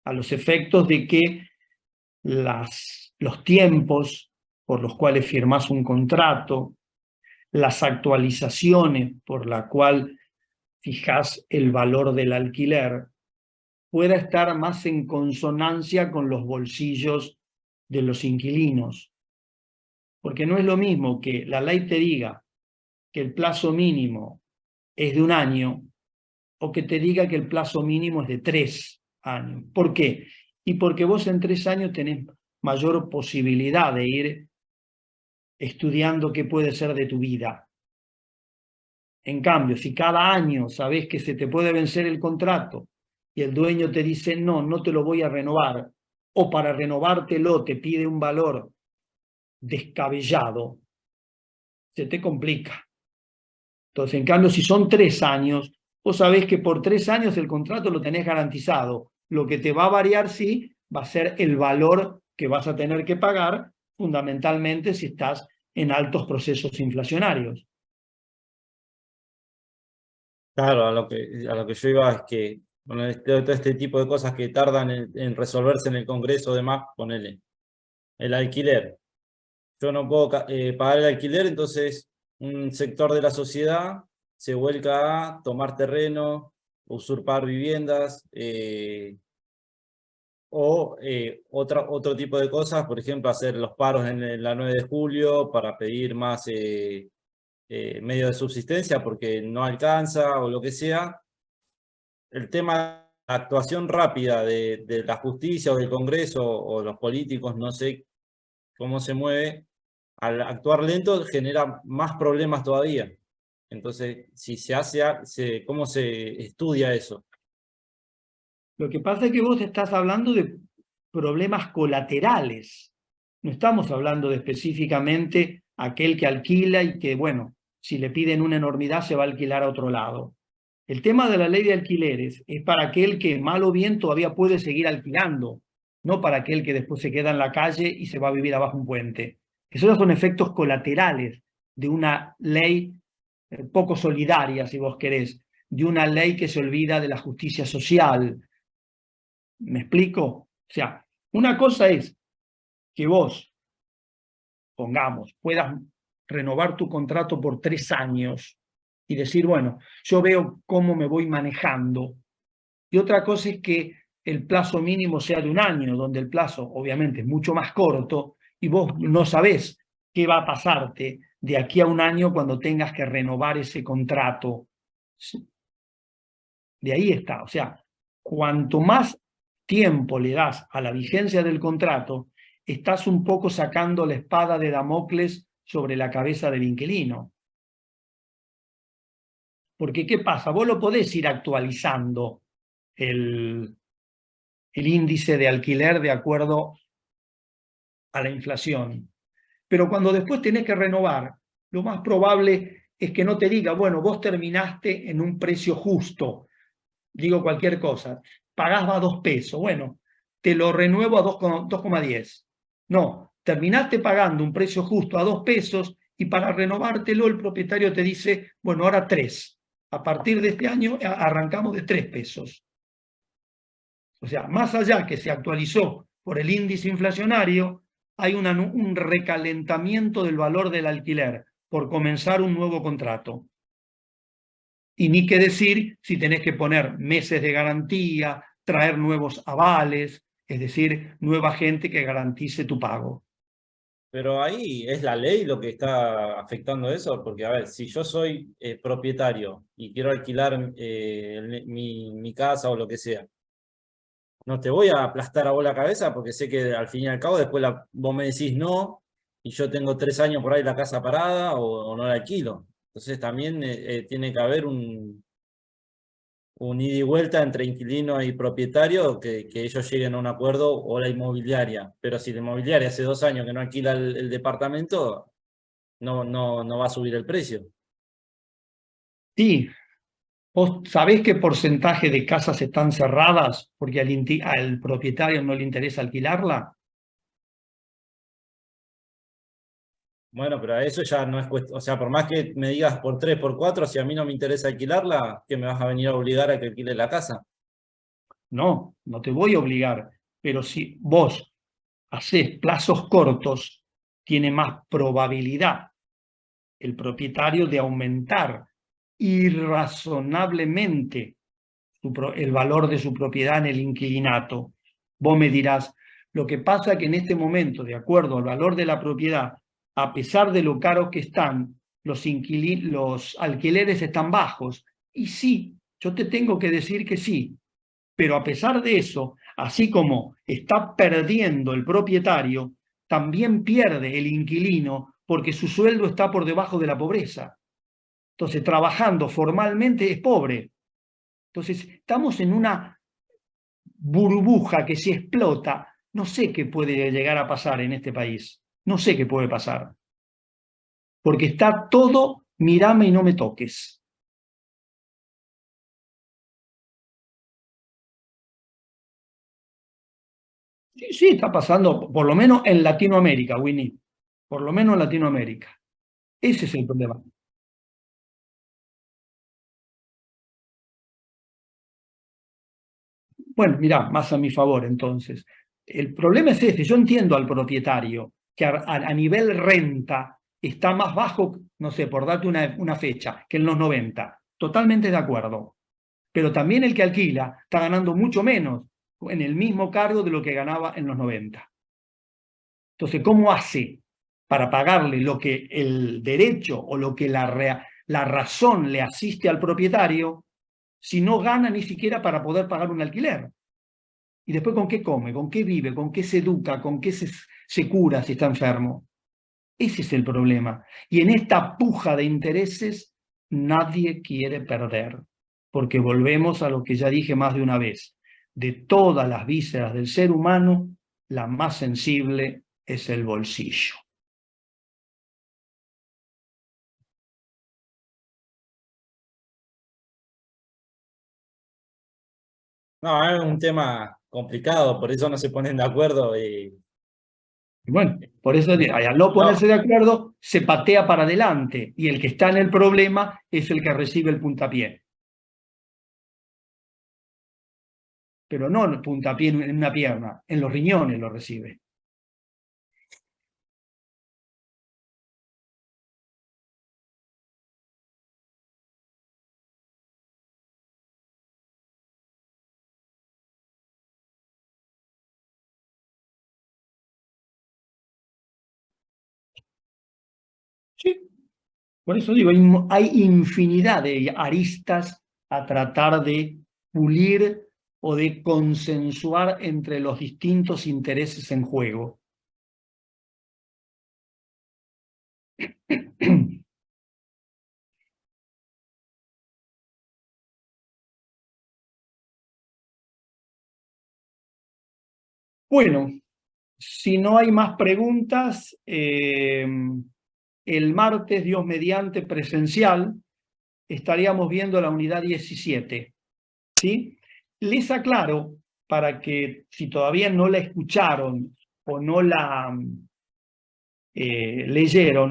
a los efectos de que los tiempos por los cuales firmás un contrato, las actualizaciones por la cual fijás el valor del alquiler, pueda estar más en consonancia con los bolsillos de los inquilinos. Porque no es lo mismo que la ley te diga que el plazo mínimo es de 1 año o que te diga que el plazo mínimo es de 3 años. ¿Por qué? Y porque vos en 3 años tenés mayor posibilidad de ir estudiando qué puede ser de tu vida. En cambio, si cada año sabés que se te puede vencer el contrato y el dueño te dice no, no te lo voy a renovar, o para renovártelo te pide un valor descabellado, se te complica. Entonces, en cambio, si son 3 años, vos sabés que por 3 años el contrato lo tenés garantizado. Lo que te va a variar, sí, va a ser el valor que vas a tener que pagar, fundamentalmente si estás en altos procesos inflacionarios. Claro, a lo que yo iba es que bueno, todo este tipo de cosas que tardan en resolverse en el Congreso, demás, ponele el alquiler. Yo no puedo pagar el alquiler, entonces un sector de la sociedad se vuelca a tomar terreno, usurpar viviendas, otro tipo de cosas, por ejemplo, hacer los paros en la 9 de julio para pedir más medios de subsistencia porque no alcanza o lo que sea. El tema de la actuación rápida de la justicia o del Congreso o los políticos, no sé cómo se mueve, al actuar lento genera más problemas todavía. Entonces, si se hace, ¿cómo se estudia eso? Lo que pasa es que vos estás hablando de problemas colaterales. No estamos hablando de específicamente aquel que alquila y que, bueno, si le piden una enormidad se va a alquilar a otro lado. El tema de la ley de alquileres es para aquel que mal o bien todavía puede seguir alquilando, no para aquel que después se queda en la calle y se va a vivir abajo un puente. Esos son efectos colaterales de una ley poco solidaria, si vos querés, de una ley que se olvida de la justicia social. ¿Me explico? O sea, una cosa es que vos, pongamos, puedas renovar tu contrato por 3 años y decir, bueno, yo veo cómo me voy manejando. Y otra cosa es que el plazo mínimo sea de 1 año, donde el plazo obviamente es mucho más corto y vos no sabés qué va a pasarte de aquí a 1 año cuando tengas que renovar ese contrato. De ahí está. O sea, cuanto más tiempo le das a la vigencia del contrato, estás un poco sacando la espada de Damocles sobre la cabeza del inquilino. Porque, ¿qué pasa? Vos lo podés ir actualizando el índice de alquiler de acuerdo a la inflación. Pero cuando después tenés que renovar, lo más probable es que no te diga, bueno, vos terminaste en un precio justo, digo cualquier cosa, pagaba 2 pesos, bueno, te lo renuevo a 2,10. No, terminaste pagando un precio justo a 2 pesos y para renovártelo el propietario te dice, bueno, ahora 3. A partir de este año arrancamos de 3 pesos. O sea, más allá que se actualizó por el índice inflacionario, hay un recalentamiento del valor del alquiler por comenzar un nuevo contrato. Y ni qué decir si tenés que poner meses de garantía, traer nuevos avales, es decir, nueva gente que garantice tu pago. Pero ahí es la ley lo que está afectando eso, porque a ver, si yo soy propietario y quiero alquilar mi casa o lo que sea, no te voy a aplastar a vos la cabeza porque sé que al fin y al cabo después vos me decís no y yo tengo 3 años por ahí la casa parada o no la alquilo. Entonces también tiene que haber un ida y vuelta entre inquilino y propietario, que ellos lleguen a un acuerdo, o la inmobiliaria. Pero si la inmobiliaria hace 2 años que no alquila el departamento, no va a subir el precio. Sí, ¿vos sabés qué porcentaje de casas están cerradas porque al propietario no le interesa alquilarla? Bueno, pero eso ya no es cuestión, o sea, por más que me digas por 3, por 4, si a mí no me interesa alquilarla, ¿qué me vas a venir a obligar a que alquile la casa? No, no te voy a obligar, pero si vos haces plazos cortos, tiene más probabilidad el propietario de aumentar irrazonablemente el valor de su propiedad en el inquilinato. Vos me dirás, lo que pasa es que en este momento, de acuerdo al valor de la propiedad, a pesar de lo caros que están, los alquileres están bajos. Y sí, yo te tengo que decir que sí, pero a pesar de eso, así como está perdiendo el propietario, también pierde el inquilino porque su sueldo está por debajo de la pobreza. Entonces, trabajando formalmente es pobre. Entonces, estamos en una burbuja que si explota, no sé qué puede llegar a pasar en este país. No sé qué puede pasar. Porque está todo, mírame y no me toques. Sí, sí, está pasando, por lo menos en Latinoamérica, Winnie. Por lo menos en Latinoamérica. Ese es el problema. Bueno, mirá, más a mi favor entonces. El problema es este, yo entiendo al propietario que a nivel renta está más bajo, no sé, por darte una fecha, que en los 90. Totalmente de acuerdo. Pero también el que alquila está ganando mucho menos en el mismo cargo de lo que ganaba en los 90. Entonces, ¿cómo hace para pagarle lo que el derecho o lo que la razón le asiste al propietario si no gana ni siquiera para poder pagar un alquiler? Y después, ¿con qué come? ¿Con qué vive? ¿Con qué se educa? ¿Con qué se cura si está enfermo? Ese es el problema. Y en esta puja de intereses, nadie quiere perder. Porque volvemos a lo que ya dije más de una vez. De todas las vísceras del ser humano, la más sensible es el bolsillo. No, es un tema complicado, por eso no se ponen de acuerdo y Y bueno, por eso al no ponerse de acuerdo, se patea para adelante y el que está en el problema es el que recibe el puntapié. Pero no el puntapié en una pierna, en los riñones lo recibe. Sí, por eso digo, hay infinidad de aristas a tratar de pulir o de consensuar entre los distintos intereses en juego. Bueno, si no hay más preguntas, el martes, Dios mediante, presencial, estaríamos viendo la unidad 17. ¿Sí? Les aclaro, para que si todavía no la escucharon o no la leyeron,